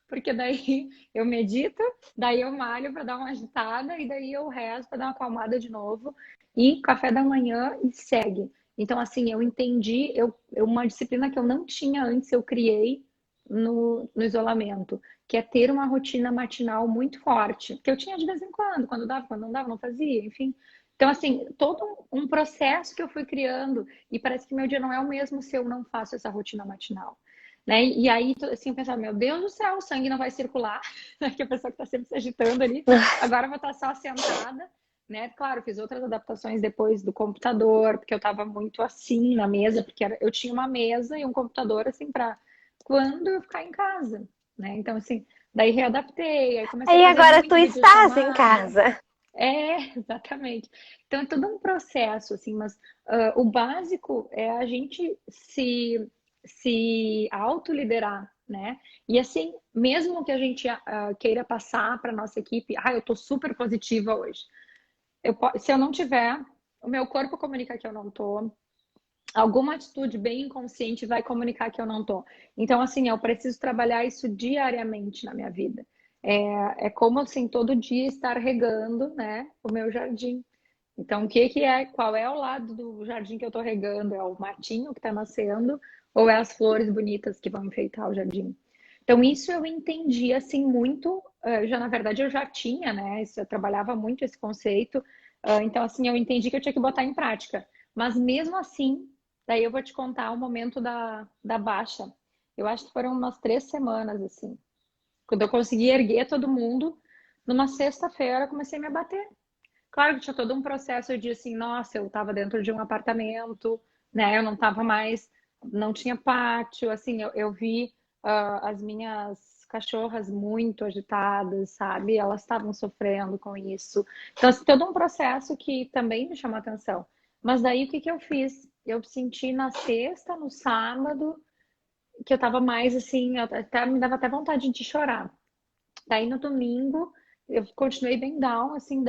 Porque daí eu medito, daí eu malho para dar uma agitada e daí eu rezo para dar uma acalmada de novo. E café da manhã e segue. Então, assim, eu entendi, uma disciplina que eu não tinha antes, eu criei no isolamento, que é ter uma rotina matinal muito forte. Que eu tinha de vez em quando dava, quando não dava, não fazia, enfim. Então, assim, todo um processo que eu fui criando, e parece que meu dia não é o mesmo se eu não faço essa rotina matinal. Né? E aí, assim, eu pensava, meu Deus do céu, o sangue não vai circular, né? Que a pessoa que está sempre se agitando ali, agora eu vou estar só sentada, né? Claro, fiz outras adaptações depois do computador, porque eu estava muito assim na mesa, porque eu tinha uma mesa e um computador, assim, para quando eu ficar em casa, né? Então, assim, daí readaptei, aí comecei a Aí fazer agora tu muito estás em videochamada. casa. Exatamente. Então é todo um processo, assim, mas o básico é a gente se autoliderar, né? E assim, mesmo que a gente queira passar para nossa equipe, eu tô super positiva hoje. Se eu não tiver, o meu corpo comunica que eu não tô, alguma atitude bem inconsciente vai comunicar que eu não tô. Então, assim, eu preciso trabalhar isso diariamente na minha vida. É como, assim, todo dia estar regando, né, o meu jardim. Então, qual é o lado do jardim que eu estou regando? É o matinho que está nascendo ou é as flores bonitas que vão enfeitar o jardim? Então, isso eu entendi, assim, muito, já, na verdade, eu já tinha, né, eu trabalhava muito esse conceito, então, assim, eu entendi que eu tinha que botar em prática. Mas, mesmo assim, daí eu vou te contar o momento da baixa. Eu acho que foram umas 3 semanas, assim, quando eu consegui erguer todo mundo, numa sexta-feira, eu comecei a me abater. Claro que tinha todo um processo, eu disse assim, nossa, eu estava dentro de um apartamento, né? Eu não estava mais, não tinha pátio, assim, eu vi as minhas cachorras muito agitadas, sabe? Elas estavam sofrendo com isso. Então, assim, todo um processo que também me chamou a atenção. Mas daí o que que eu fiz? Eu senti na sexta, no sábado, que eu estava mais assim, até me dava até vontade de chorar. Daí no domingo eu continuei bem down, assim,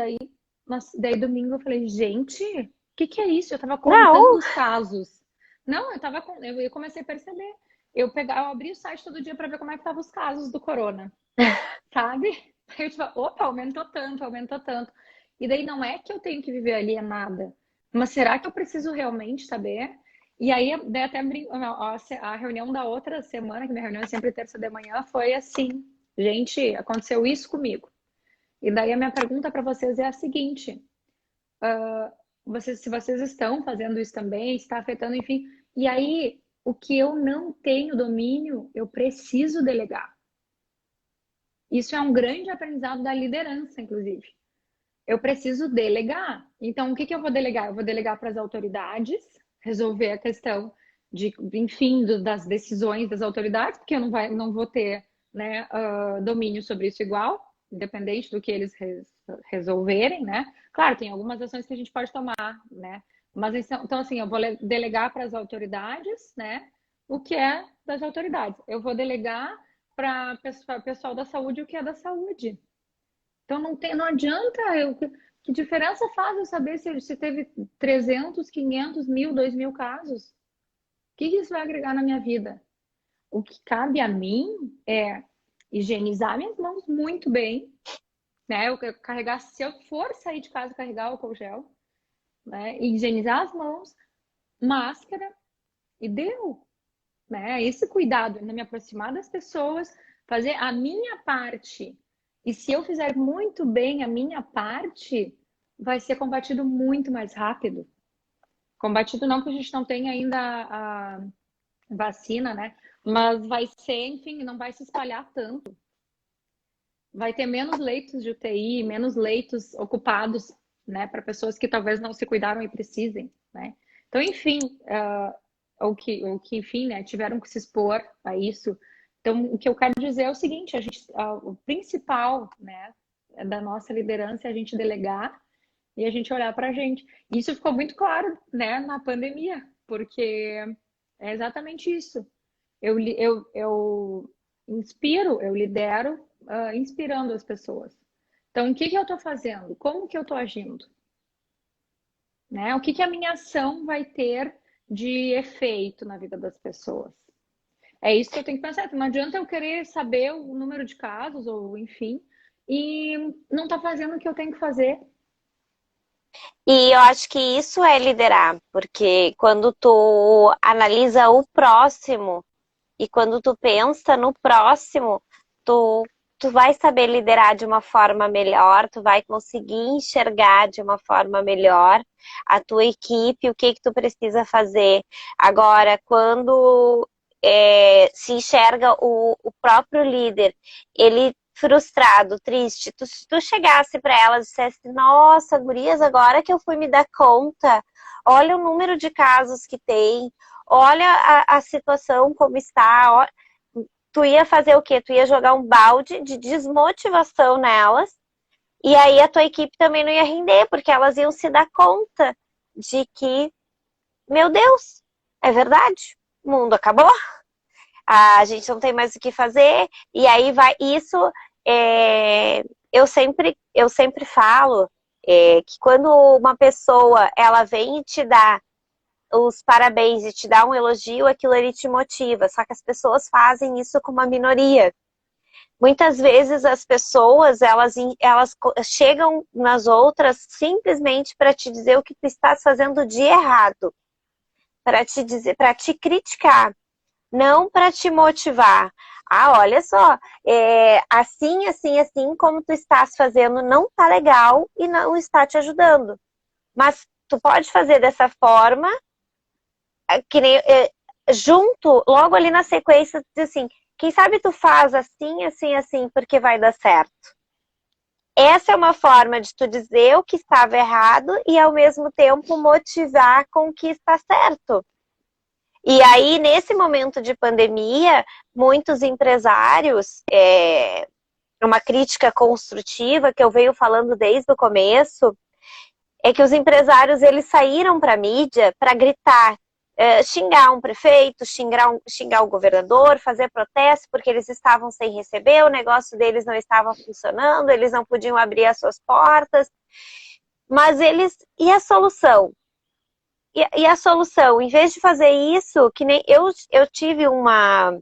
mas daí domingo eu falei, gente, o que é isso? Eu tava Não, contando os casos. Não, eu comecei a perceber. Eu abri o site todo dia para ver como é que estavam os casos do corona, sabe? Aí eu tipo, opa, aumentou tanto, aumentou tanto. E daí não é que eu tenho que viver alienada, mas será que eu preciso realmente saber? E aí, daí até a reunião da outra semana, que minha reunião é sempre terça de manhã, foi assim, gente, aconteceu isso comigo. E daí a minha pergunta para vocês é a seguinte: se vocês estão fazendo isso também, está afetando, enfim, e aí o que eu não tenho domínio, eu preciso delegar. Isso é um grande aprendizado da liderança, inclusive. Eu preciso delegar. Então, o que eu vou delegar? Eu vou delegar para as autoridades, resolver a questão enfim, das decisões das autoridades, porque eu não vou ter, né, domínio sobre isso igual, independente do que eles resolverem, né? Claro, tem algumas ações que a gente pode tomar, né? Mas então, assim, eu vou delegar para as autoridades, né? O que é das autoridades. Eu vou delegar para o pessoal da saúde o que é da saúde. Então não adianta que diferença faz eu saber se teve 300, 500, 1000, 2000 casos? O que isso vai agregar na minha vida? O que cabe a mim é higienizar minhas mãos muito bem, né? Carregar, se eu for sair de casa, carregar álcool gel, né? Higienizar as mãos, máscara e deu, né? Esse cuidado, ainda me aproximar das pessoas, fazer a minha parte. E se eu fizer muito bem a minha parte, vai ser combatido muito mais rápido. Combatido não que a gente não tenha ainda a vacina, né? Mas vai ser, enfim, não vai se espalhar tanto. Vai ter menos leitos de UTI, menos leitos ocupados, né, para pessoas que talvez não se cuidaram e precisem, né? Então, enfim, enfim, né, tiveram que se expor a isso. Então, o que eu quero dizer é o seguinte, o principal, né, da nossa liderança é a gente delegar e a gente olhar para a gente. Isso ficou muito claro, né, na pandemia, porque é exatamente isso. Eu inspiro, eu lidero, inspirando as pessoas. Então, o que que eu estou fazendo? Como que eu estou agindo? Né? O que que a minha ação vai ter de efeito na vida das pessoas? É isso que eu tenho que pensar. Não adianta eu querer saber o número de casos, ou enfim, e não tá fazendo o que eu tenho que fazer. E eu acho que isso é liderar, porque quando tu analisa o próximo e quando tu pensa no próximo, tu, tu vai saber liderar de uma forma melhor, tu vai conseguir enxergar de uma forma melhor a tua equipe, o que que tu precisa fazer. Agora, quando se enxerga o próprio líder, ele frustrado, triste, se tu chegasse para ela e dissesse, nossa, gurias, agora que eu fui me dar conta, olha o número de casos que tem, olha a situação como está, ó, tu ia fazer o quê? Tu ia jogar um balde de desmotivação nelas, e aí a tua equipe também não ia render, porque elas iam se dar conta de que, meu Deus, é verdade, o mundo acabou, a gente não tem mais o que fazer, e aí vai, isso eu sempre falo que quando uma pessoa ela vem e te dá os parabéns e te dá um elogio, aquilo ali te motiva. Só que as pessoas fazem isso com uma minoria. Muitas vezes as pessoas elas chegam nas outras simplesmente para te dizer o que tu estás fazendo de errado, para te dizer, para te criticar, não para te motivar. Ah, olha só, assim, assim, assim, como tu estás fazendo não tá legal e não está te ajudando. Mas tu pode fazer dessa forma que nem, junto, logo ali na sequência, diz assim, quem sabe tu faz assim, assim, assim, porque vai dar certo. Essa é uma forma de tu dizer o que estava errado e ao mesmo tempo motivar com o que está certo. E aí, nesse momento de pandemia, muitos empresários, uma crítica construtiva que eu venho falando desde o começo, é que os empresários eles saíram para a mídia para gritar, xingar um prefeito, xingar o governador, fazer protesto porque eles estavam sem receber, o negócio deles não estava funcionando, eles não podiam abrir as suas portas. Mas e a solução? E a solução, em vez de fazer isso, que nem eu tive uma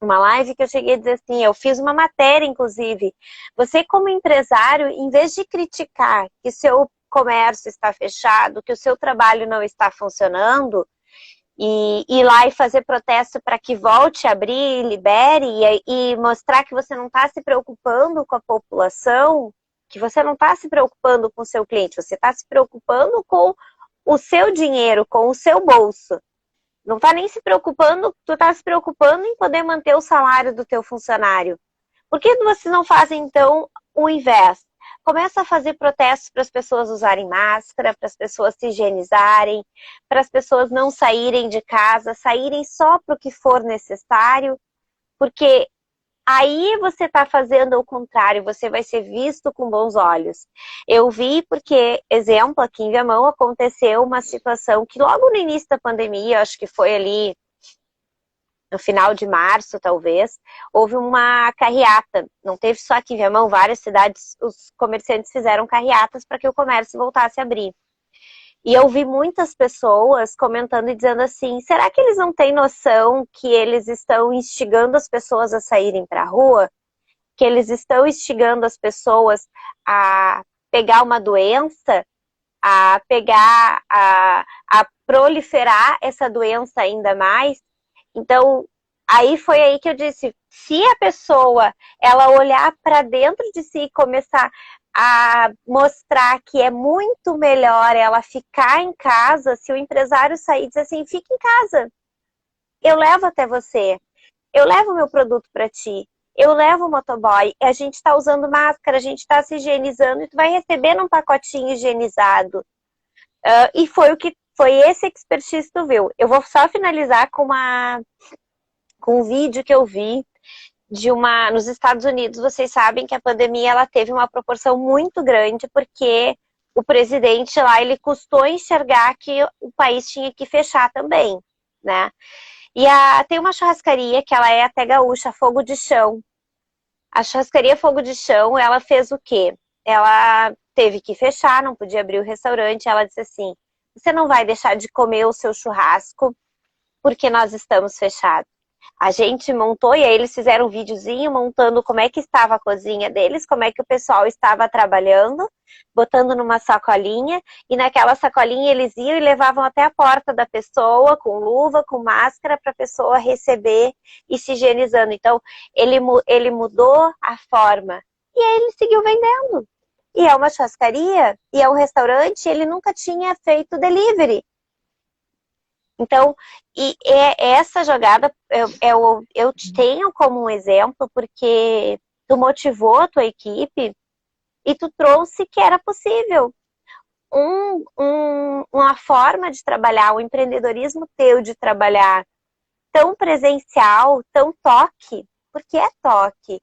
live que eu cheguei a dizer assim, eu fiz uma matéria, inclusive. Você, como empresário, em vez de criticar que seu comércio está fechado, que o seu trabalho não está funcionando, e ir lá e fazer protesto para que volte a abrir, libere, e mostrar que você não está se preocupando com a população, que você não está se preocupando com o seu cliente, você está se preocupando com o seu dinheiro, com o seu bolso. Não está nem se preocupando, tu está se preocupando em poder manter o salário do teu funcionário. Por que vocês não fazem, então, o inverso? Começa a fazer protestos para as pessoas usarem máscara, para as pessoas se higienizarem, para as pessoas não saírem de casa, saírem só para o que for necessário, porque aí você está fazendo o contrário, você vai ser visto com bons olhos. Eu vi porque, exemplo, aqui em Viamão aconteceu uma situação que logo no início da pandemia, acho que foi ali no final de março, talvez, houve uma carreata. Não teve só aqui em Viamão, várias cidades, os comerciantes fizeram carreatas para que o comércio voltasse a abrir. E eu vi muitas pessoas comentando e dizendo assim, será que eles não têm noção que eles estão instigando as pessoas a saírem para a rua? Que eles estão instigando as pessoas a pegar uma doença, a pegar, a proliferar essa doença ainda mais? Então, aí foi aí que eu disse, se a pessoa, ela olhar para dentro de si e começar a mostrar que é muito melhor ela ficar em casa, se o empresário sair e dizer assim, fica em casa, eu levo até você, eu levo meu produto para ti, eu levo o motoboy, a gente está usando máscara, a gente está se higienizando e tu vai receber num pacotinho higienizado. E foi o que foi esse expertise que tu viu. Eu vou só finalizar com um vídeo que eu vi nos Estados Unidos. Vocês sabem que a pandemia ela teve uma proporção muito grande porque o presidente lá ele custou enxergar que o país tinha que fechar também, né? E tem uma churrascaria que ela é até gaúcha, Fogo de Chão. A churrascaria Fogo de Chão, ela fez o quê? Ela teve que fechar, não podia abrir o restaurante. Ela disse assim: você não vai deixar de comer o seu churrasco porque nós estamos fechados. A gente montou e aí eles fizeram um videozinho montando como é que estava a cozinha deles, como é que o pessoal estava trabalhando, botando numa sacolinha, e naquela sacolinha eles iam e levavam até a porta da pessoa, com luva, com máscara, para a pessoa receber e se higienizando. Então, ele mudou a forma. E aí ele seguiu vendendo. E é uma churrascaria, e é um restaurante, ele nunca tinha feito delivery. Então, essa jogada eu te tenho como um exemplo porque tu motivou a tua equipe e tu trouxe que era possível. Uma forma de trabalhar, o empreendedorismo teu de trabalhar tão presencial, tão toque, porque é toque.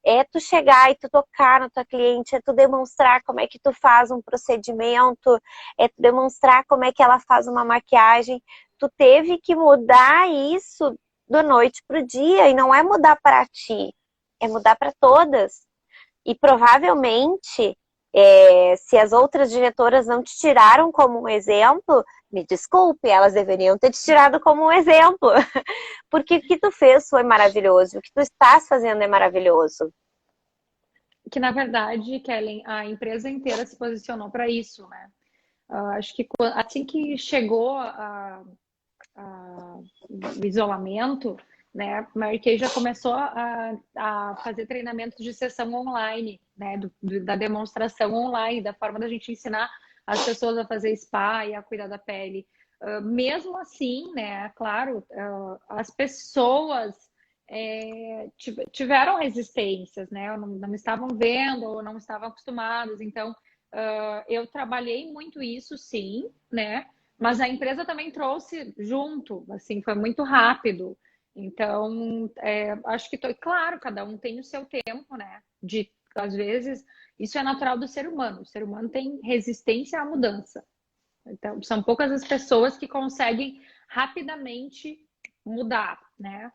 É tu chegar e tu tocar na tua cliente, é tu demonstrar como é que tu faz um procedimento, é tu demonstrar como é que ela faz uma maquiagem. Tu teve que mudar isso da noite pro dia, e não é mudar para ti, é mudar para todas. E provavelmente, se as outras diretoras não te tiraram como um exemplo, me desculpe, elas deveriam ter te tirado como um exemplo. Porque o que tu fez foi maravilhoso, o que tu estás fazendo é maravilhoso. Que, na verdade, Kellen, a empresa inteira se posicionou para isso, né? Acho que assim que chegou o isolamento, né, a Mary Kay já começou a fazer treinamentos de sessão online, né, da demonstração online, da forma da gente ensinar as pessoas a fazer spa e a cuidar da pele. Mesmo assim, né, claro, as pessoas tiveram resistências, né, não estavam vendo ou não estavam acostumados, então eu trabalhei muito isso, sim, né, mas a empresa também trouxe junto, assim, foi muito rápido. Então, acho que, claro, cada um tem o seu tempo, né? Às vezes, isso é natural do ser humano. O ser humano tem resistência à mudança. Então, são poucas as pessoas que conseguem rapidamente mudar, né?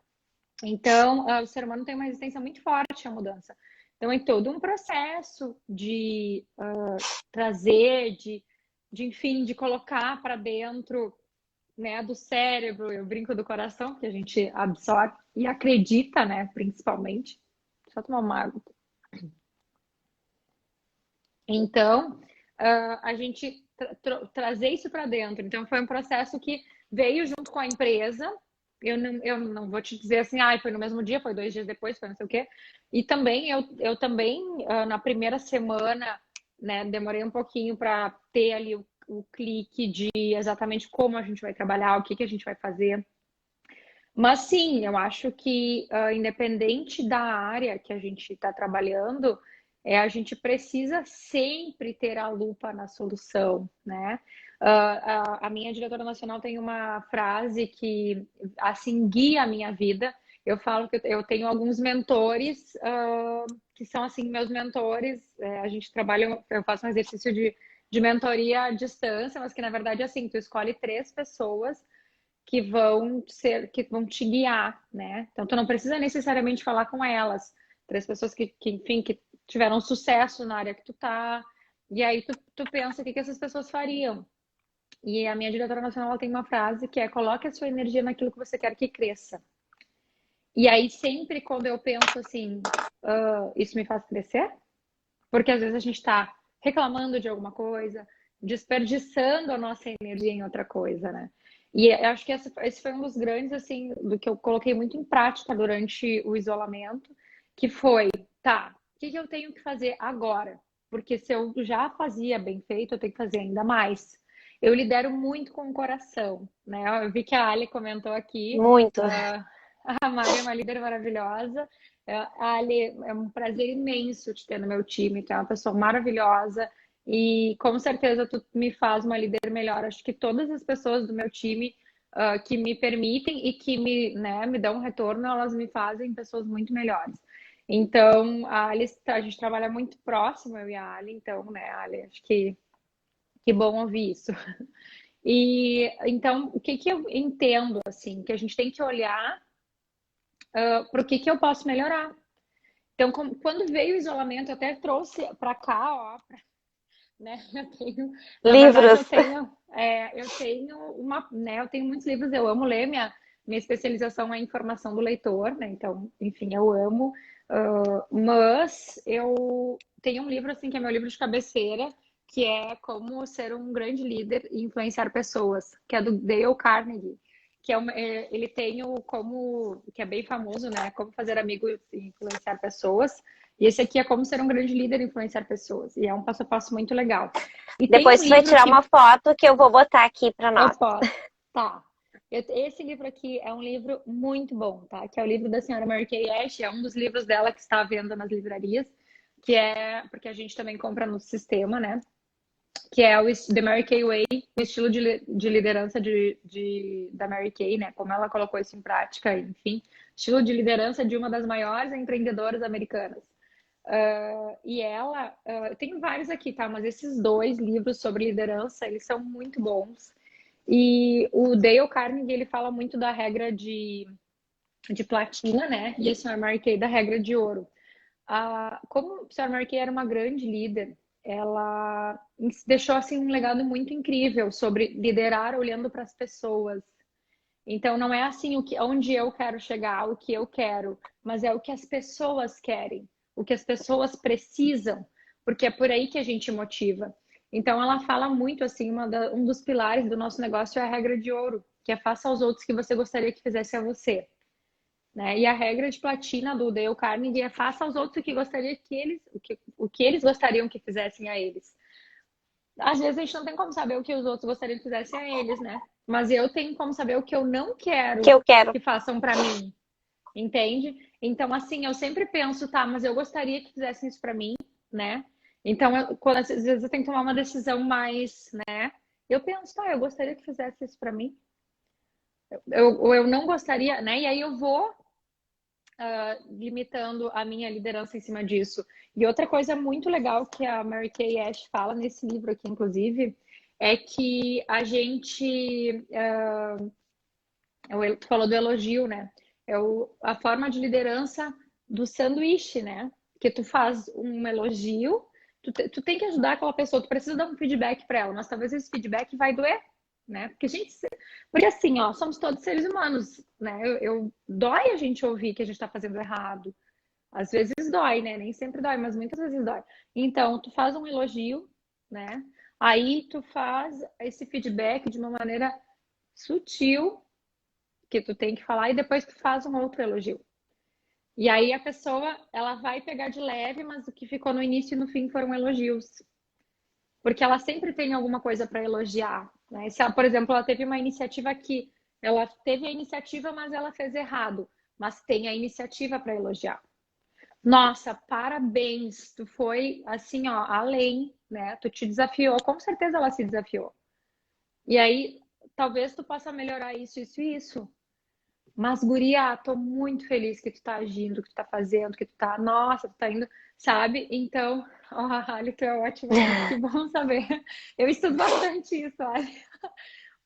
Então, o ser humano tem uma resistência muito forte à mudança. Então, é todo um processo de trazer, enfim, de colocar para dentro, né, do cérebro, eu brinco do coração, que a gente absorve e acredita, né, principalmente. Só tomar uma água. Então, a gente trazer isso para dentro. Então, foi um processo que veio junto com a empresa. Eu não vou te dizer assim, foi no mesmo dia, foi 2 dias depois, foi não sei o quê. E também, eu também, na primeira semana, né, demorei um pouquinho para ter ali o clique de exatamente como a gente vai trabalhar, o que a gente vai fazer. Mas sim, eu acho que independente da área que a gente está trabalhando, a gente precisa sempre ter a lupa na solução, né? A minha diretora nacional tem uma frase que assim guia a minha vida. Eu falo que eu tenho alguns mentores que são assim meus mentores. A gente trabalha, eu faço um exercício de mentoria à distância, mas que na verdade assim, tu escolhe 3 pessoas que vão te guiar, né? Então tu não precisa necessariamente falar com elas. 3 pessoas enfim, que tiveram sucesso na área que tu tá. E aí tu pensa o que essas pessoas fariam. E a minha diretora nacional ela tem uma frase que é: coloque a sua energia naquilo que você quer que cresça. E aí sempre quando eu penso assim, isso me faz crescer? Porque às vezes a gente está reclamando de alguma coisa, desperdiçando a nossa energia em outra coisa, né? E eu acho que esse foi um dos grandes, assim, do que eu coloquei muito em prática durante o isolamento, que foi, tá, o que eu tenho que fazer agora? Porque se eu já fazia bem feito, eu tenho que fazer ainda mais. Eu lidero muito com o coração, né? Eu vi que a Ali comentou aqui, Muito. a Mari é uma líder maravilhosa. Ali, é um prazer imenso te ter no meu time, tu é uma pessoa maravilhosa. E com certeza tu me faz uma líder melhor. Acho que todas as pessoas do meu time que me permitem e que me dão um retorno, elas me fazem pessoas muito melhores. Então, a Alice, a gente trabalha muito próximo, eu e a Ali, então, né, Ali, acho que bom ouvir isso. E então, o que que eu entendo, assim, que a gente tem que olhar para o que eu posso melhorar. Então, quando veio o isolamento, eu até trouxe para cá, ó, né? Eu tenho, na verdade, Livros. eu tenho muitos livros, eu amo ler, minha especialização é em formação do leitor, né? Então, enfim, eu amo, mas eu tenho um livro, assim, que é meu livro de cabeceira, que é Como Ser um Grande Líder e Influenciar Pessoas, que é do Dale Carnegie, ele tem que é bem famoso, né? Como fazer amigos e influenciar pessoas. E esse aqui é Como Ser um Grande Líder e Influenciar Pessoas. E é um passo a passo muito legal. E tem Depois um tu vai livro tirar uma que foto que eu vou botar aqui para eu nós. posso. Tá. Esse livro aqui é um livro muito bom, tá? Que é o livro da senhora Mary Kay Ash, é um dos livros dela que está à venda nas livrarias, que é porque a gente também compra no sistema, né? Que é o The Mary Kay Way, o estilo de liderança da Mary Kay, né? Como ela colocou isso em prática, enfim, estilo de liderança de uma das maiores empreendedoras americanas. E ela, tem vários aqui, tá? Mas esses dois livros sobre liderança, eles são muito bons. E o Dale Carnegie, ele fala muito da regra de platina, né? E a Sra. Mary Kay da regra de ouro. Como a Sra. Mary Kay era uma grande líder, ela deixou assim um legado muito incrível sobre liderar olhando para as pessoas. Então não é assim onde eu quero chegar, o que eu quero, mas é o que as pessoas querem, o que as pessoas precisam, porque é por aí que a gente motiva. Então ela fala muito assim, um dos pilares do nosso negócio é a regra de ouro, que é faça aos outros o que você gostaria que fizesse a você. Né? E a regra de platina do Dale Carnegie é faça aos outros o que gostaria o que eles gostariam que fizessem a eles. Às vezes a gente não tem como saber o que os outros gostariam que fizessem a eles, né? Mas eu tenho como saber o que eu não Que quero eu quero. que façam para mim, entende? Então, assim, eu sempre penso, tá, mas eu gostaria que fizessem isso para mim, né? Então, às vezes eu tenho que tomar uma decisão mais, né? Eu penso, tá, eu gostaria que fizesse isso para mim. Ou eu não gostaria, né? E aí eu vou limitando a minha liderança em cima disso. E outra coisa muito legal que a Mary Kay Ash fala nesse livro aqui, inclusive, é que a gente. Tu falou do elogio, né? A forma de liderança do sanduíche, né? Que tu faz um elogio, tu tem que ajudar aquela pessoa, tu precisa dar um feedback para ela, mas talvez esse feedback vai doer, né? Porque assim, ó, somos todos seres humanos, né? Dói a gente ouvir que a gente está fazendo errado. Às vezes dói, né? Nem sempre dói, mas muitas vezes dói. Então, tu faz um elogio, né? Aí tu faz esse feedback de uma maneira sutil, que tu tem que falar, e depois tu faz um outro elogio. E aí a pessoa, ela vai pegar de leve, mas o que ficou no início e no fim foram elogios. Porque ela sempre tem alguma coisa para elogiar, né? Se ela, por exemplo, ela teve uma iniciativa que ela teve a iniciativa, mas ela fez errado, mas tem a iniciativa para elogiar. Nossa, parabéns, tu foi assim, ó, além, né? Tu te desafiou, com certeza ela se desafiou. E aí, talvez tu possa melhorar isso, isso e isso. Mas, guria, tô muito feliz que tu tá agindo, que tu tá fazendo, que tu tá. Nossa, tu tá indo, sabe? Então, ó, Ali, tu é ótima nisso, que bom saber. Eu estudo bastante isso, Ali.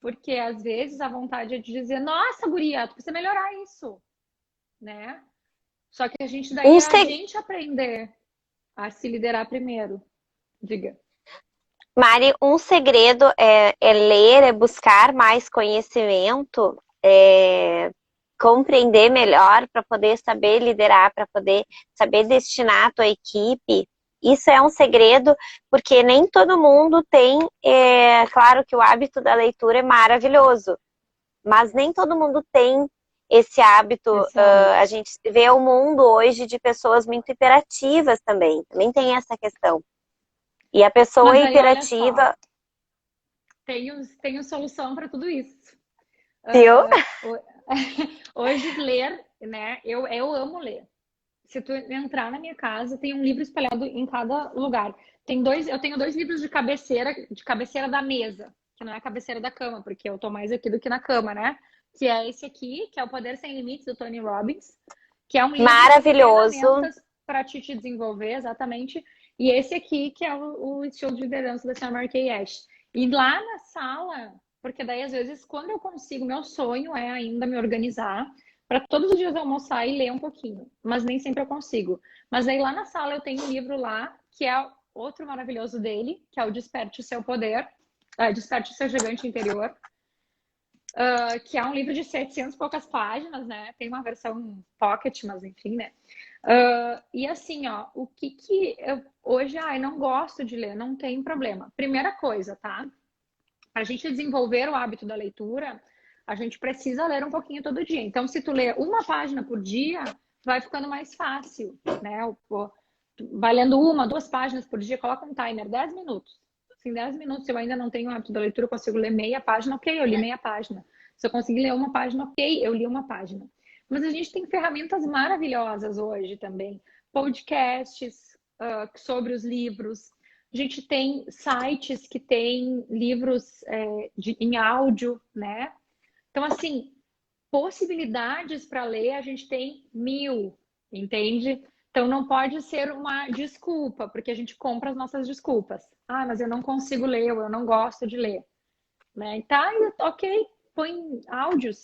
Porque às vezes a vontade é de dizer, nossa, guria, tu precisa melhorar isso, né? Só que a gente daí Um, é a se- gente aprender a se liderar primeiro. Diga. Mari, um segredo é ler, é buscar mais conhecimento, é compreender melhor para poder saber liderar, para poder saber destinar a tua equipe. Isso é um segredo, porque nem todo mundo tem, claro que o hábito da leitura é maravilhoso, mas nem todo mundo tem esse hábito. Esse hábito. A gente vê o mundo hoje de pessoas muito hiperativas também tem essa questão. E a pessoa Mas aí, olha só, hiperativa, tenho solução para tudo isso. viu? Uh, hoje ler, né? Eu amo ler. se tu entrar na minha casa, tem um livro espalhado em cada lugar. Eu tenho dois livros de cabeceira da mesa, que não é a cabeceira da cama, porque eu tô mais aqui do que na cama, né? Que é esse aqui, que é O Poder Sem Limites, do Tony Robbins, que é um livro sobre Maravilhoso. ferramentas para te desenvolver, exatamente. E esse aqui, que é o estilo de liderança da senhora Mary Kay Ash. E lá na sala, porque daí às vezes quando eu consigo, meu sonho é ainda me organizar para todos os dias almoçar e ler um pouquinho, mas nem sempre eu consigo. Mas aí lá na sala eu tenho um livro lá, que é outro maravilhoso dele, que é o Desperte o Seu Poder, Desperte o Seu Gigante Interior, que é um livro de 700 e poucas páginas, né? Tem uma versão pocket, mas enfim, né? E assim, ó, o que eu hoje, não gosto de ler, não tem problema. Primeira coisa, tá? Para a gente desenvolver o hábito da leitura, a gente precisa ler um pouquinho todo dia. Então, se tu lê uma página por dia, vai ficando mais fácil, né? Vai lendo uma, duas páginas por dia, coloca um timer, 10 minutos. Se em 10 minutos eu ainda não tenho o hábito da leitura, eu consigo ler meia página, ok, eu li meia página. Se eu conseguir ler uma página, ok, eu li uma página. Mas a gente tem ferramentas maravilhosas hoje também. Podcasts sobre os livros. A gente tem sites que têm livros em áudio, né? Então, assim, possibilidades para ler a gente tem mil, entende? Então, não pode ser uma desculpa, porque a gente compra as nossas desculpas. Ah, mas eu não consigo ler, ou eu não gosto de ler. Né? Tá, ok, põe áudios.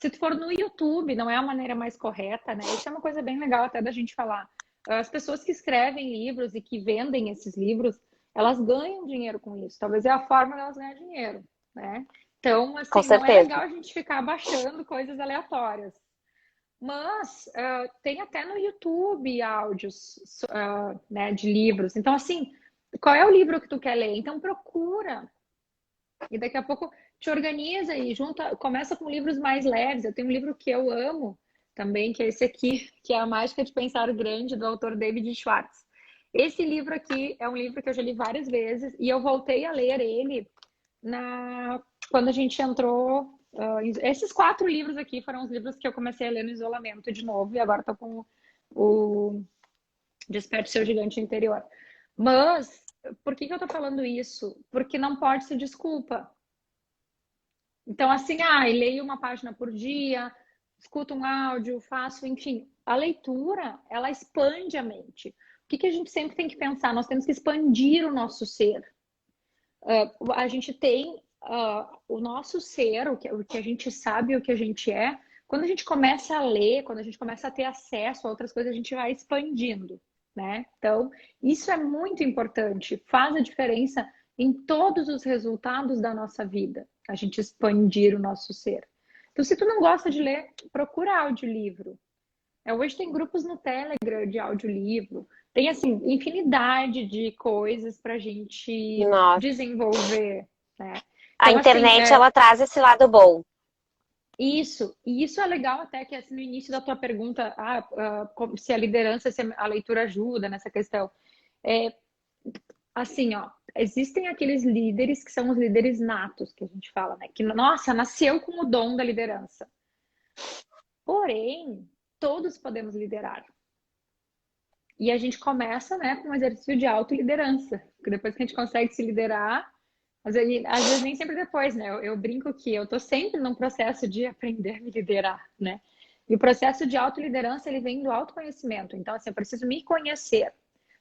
Se tu for no YouTube, não é a maneira mais correta, né? Isso é uma coisa bem legal até da gente falar. As pessoas que escrevem livros e que vendem esses livros, elas ganham dinheiro com isso. Talvez é a forma delas ganhar dinheiro, né? Então, Com assim, não é certeza. legal a gente ficar baixando coisas aleatórias. Mas tem até no YouTube áudios, né, de livros. Então, assim, qual é o livro que tu quer ler? Então, procura. E daqui a pouco te organiza e junta, começa com livros mais leves. Eu tenho um livro que eu amo também, que é esse aqui, que é A Mágica de Pensar Grande, do autor David Schwartz. Esse livro aqui é um livro que eu já li várias vezes e eu voltei a ler ele quando a gente entrou. Esses 4 livros aqui foram os livros que eu comecei a ler no isolamento de novo e agora estou com o Desperte Seu Gigante Interior. Mas por que eu tô falando isso? Porque não pode ser desculpa. Então, assim, leio uma página por dia, escuto um áudio, faço, enfim. A leitura, ela expande a mente. O que a gente sempre tem que pensar? Nós temos que expandir o nosso ser. A gente tem o nosso ser, o que a gente sabe, o que a gente é. Quando a gente começa a ler, quando a gente começa a ter acesso a outras coisas, a gente vai expandindo, né? Então, isso é muito importante, faz a diferença em todos os resultados da nossa vida, a gente expandir o nosso ser. Então, se tu não gosta de ler, procura audiolivro. Hoje tem grupos no Telegram de audiolivro, tem assim, infinidade de coisas para a gente Nossa. desenvolver, né? A Então, assim, internet, ela traz esse lado bom. e isso é legal até que assim, no início da tua pergunta, se a liderança, se a leitura ajuda nessa questão. É, assim, ó, existem aqueles líderes que são os líderes natos, que a gente fala, né? Que, nossa, nasceu com o dom da liderança. Porém, todos podemos liderar. E a gente começa, né, com um exercício de autoliderança. Porque depois que a gente consegue se liderar, às vezes nem sempre depois, né? Eu brinco que eu tô sempre num processo de aprender a me liderar, né? E o processo de autoliderança, ele vem do autoconhecimento. Então, assim, eu preciso me conhecer.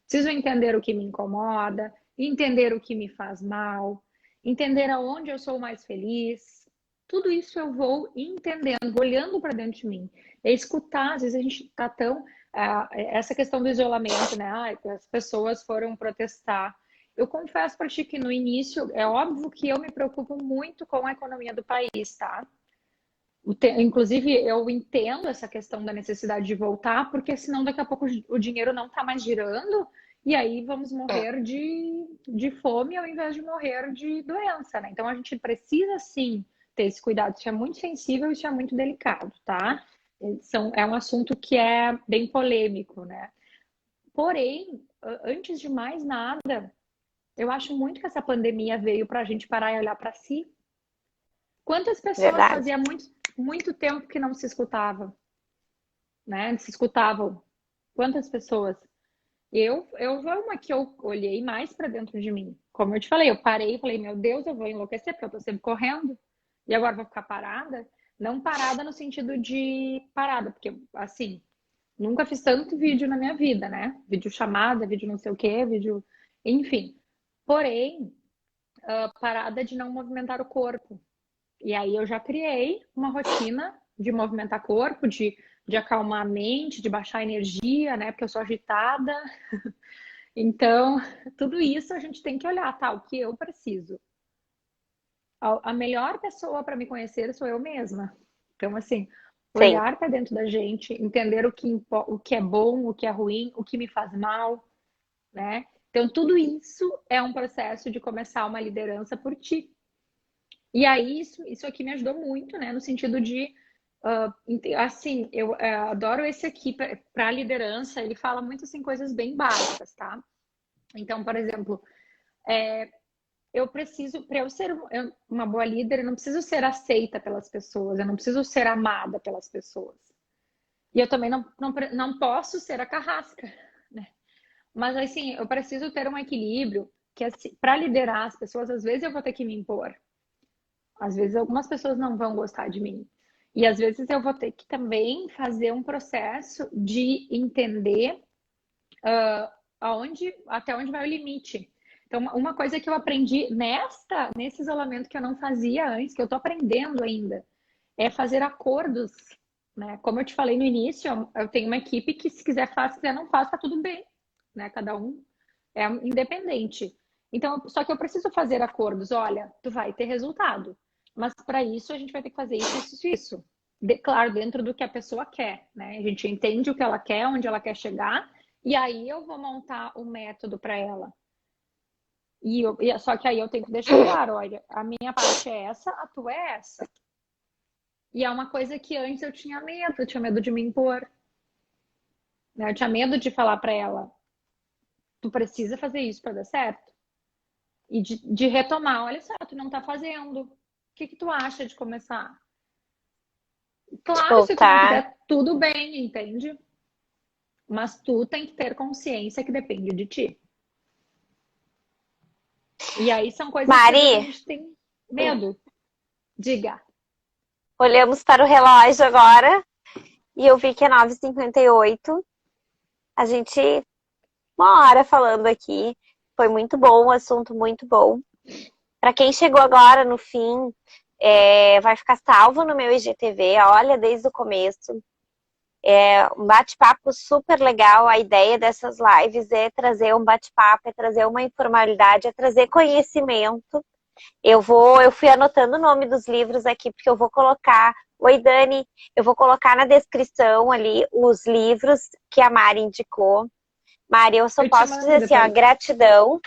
Preciso entender o que me incomoda, entender o que me faz mal, entender aonde eu sou mais feliz. Tudo isso eu vou entendendo, olhando para dentro de mim. É escutar, às vezes a gente está tão. Essa questão do isolamento, né? As pessoas foram protestar. Eu confesso para ti que no início, é óbvio que eu me preocupo muito com a economia do país, tá? Inclusive, eu entendo essa questão da necessidade de voltar, porque senão daqui a pouco o dinheiro não está mais girando e aí vamos morrer de fome ao invés de morrer de doença, né? Então a gente precisa sim ter esse cuidado. Isso é muito sensível, isso é muito delicado, tá? É um assunto que é bem polêmico, né? Porém, antes de mais nada, eu acho muito que essa pandemia veio para a gente parar e olhar para si. Quantas pessoas Verdade. fazia muito, muito tempo que não se escutavam, né? Se escutavam. Quantas pessoas? Eu vou uma que eu olhei mais para dentro de mim. Como eu te falei, eu parei e falei, meu Deus, eu vou enlouquecer porque eu tô sempre correndo e agora vou ficar parada. Não parada no sentido de parada, porque assim, nunca fiz tanto vídeo na minha vida, né? Vídeo chamada, vídeo não sei o quê, vídeo, enfim. Porém, parada de não movimentar o corpo. E aí eu já criei uma rotina de movimentar corpo, de acalmar a mente, de baixar a energia, né? Porque eu sou agitada. Então, tudo isso a gente tem que olhar, tá? O que eu preciso. A melhor pessoa para me conhecer sou eu mesma. Então, assim, Sim. olhar para dentro da gente, entender o que é bom, o que é ruim, o que me faz mal, né? Então, tudo isso é um processo de começar uma liderança por ti. E aí, isso aqui me ajudou muito, né? No sentido de, assim, eu adoro esse aqui para liderança. Ele fala muito, assim, coisas bem básicas, tá? Então, por exemplo, eu preciso, para eu ser uma boa líder, eu não preciso ser aceita pelas pessoas, eu não preciso ser amada pelas pessoas. E eu também não posso ser a carrasca, né? Mas, assim, eu preciso ter um equilíbrio que, assim, para liderar as pessoas, às vezes eu vou ter que me impor. Às vezes algumas pessoas não vão gostar de mim. E às vezes eu vou ter que também fazer um processo de entender até onde vai o limite. Então, uma coisa que eu aprendi nesse isolamento que eu não fazia antes, que eu tô aprendendo ainda, é fazer acordos, né? Como eu te falei no início, eu tenho uma equipe que se quiser faz, se quiser não faz, tá tudo bem, né? Cada um é independente. Então, só que eu preciso fazer acordos. Olha, tu vai ter resultado, mas para isso a gente vai ter que fazer isso. Claro, dentro do que a pessoa quer, né? A gente entende o que ela quer, onde ela quer chegar, e aí eu vou montar o método para ela. Só que aí eu tenho que deixar claro, olha, a minha parte é essa, a tua é essa. E é uma coisa que antes eu tinha medo de me impor, né? Eu tinha medo de falar para ela, tu precisa fazer isso para dar certo. E de retomar, olha só, tu não tá fazendo. O que tu acha de começar? Claro, se tu não Voltar. quiser, tudo bem, entende? Mas tu tem que ter consciência que depende de ti. E aí são coisas que às vezes a Mari, gente tem medo. Diga. olhamos para o relógio agora e eu vi que é 9h58. A gente, uma hora falando aqui. Foi muito bom, um assunto muito bom. Para quem chegou agora no fim, vai ficar salvo no meu IGTV, olha, desde o começo. É um bate-papo super legal. A ideia dessas lives é trazer um bate-papo, é trazer uma informalidade, é trazer conhecimento. Eu fui anotando o nome dos livros aqui, porque eu vou colocar. Oi, Dani, eu vou colocar na descrição ali os livros que a Mari indicou. Mari, eu só Eu te posso dizer mando assim, ó, depois. gratidão.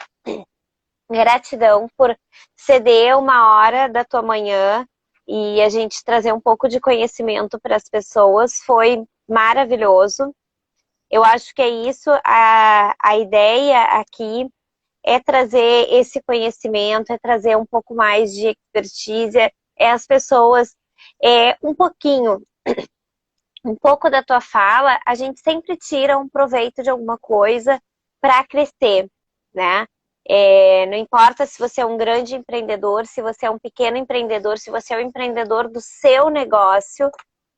Gratidão por ceder uma hora da tua manhã e a gente trazer um pouco de conhecimento para as pessoas. Foi maravilhoso. Eu acho que é isso, a ideia aqui é trazer esse conhecimento, é trazer um pouco mais de expertise, é as pessoas, um pouquinho, um pouco da tua fala, a gente sempre tira um proveito de alguma coisa para crescer, né? Não importa se você é um grande empreendedor, se você é um pequeno empreendedor, se você é um empreendedor do seu negócio,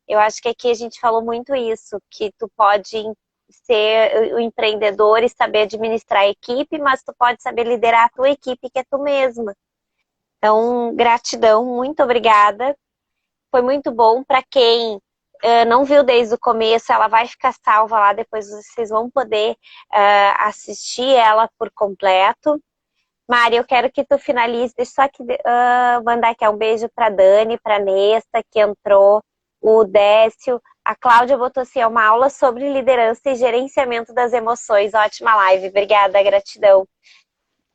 eu acho que aqui a gente falou muito isso, que tu pode ser o empreendedor e saber administrar a equipe, mas tu pode saber liderar a tua equipe, que é tu mesma. Então, gratidão, muito obrigada. Foi muito bom para quem não viu desde o começo, ela vai ficar salva lá, depois vocês vão poder assistir ela por completo. Mari, eu quero que tu finalize, deixa só que mandar aqui um beijo para Dani, para Nessa, que entrou, o Décio, a Cláudia botou assim, uma aula sobre liderança e gerenciamento das emoções. Ótima live, obrigada, gratidão.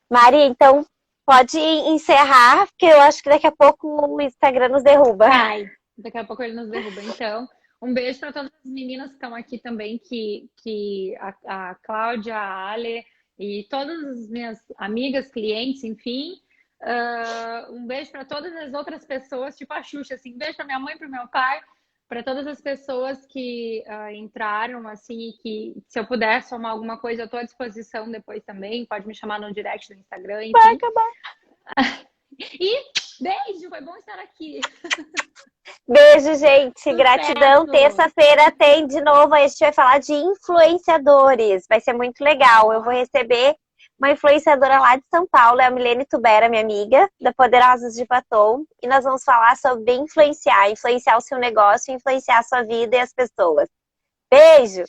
Mari, então pode encerrar, porque eu acho que daqui a pouco o Instagram nos derruba. Ai, daqui a pouco ele nos derruba. Então, um beijo para todas as meninas que estão aqui também, que a Cláudia, a Ale e todas as minhas amigas, clientes, enfim. Um beijo para todas as outras pessoas, tipo a Xuxa, assim, um beijo para minha mãe, para meu pai. Para todas as pessoas que entraram, assim, que se eu puder somar alguma coisa, eu estou à disposição depois também. Pode me chamar no direct do Instagram, Vai enfim. acabar. E beijo, foi bom estar aqui. Beijo, gente. Gratidão. Sucesso! Terça-feira tem de novo. A gente vai falar de influenciadores. Vai ser muito legal. Eu vou receber uma influenciadora lá de São Paulo, é a Milene Tubera, minha amiga, da Poderosas de Batom. E nós vamos falar sobre influenciar o seu negócio, influenciar a sua vida e as pessoas. Beijo!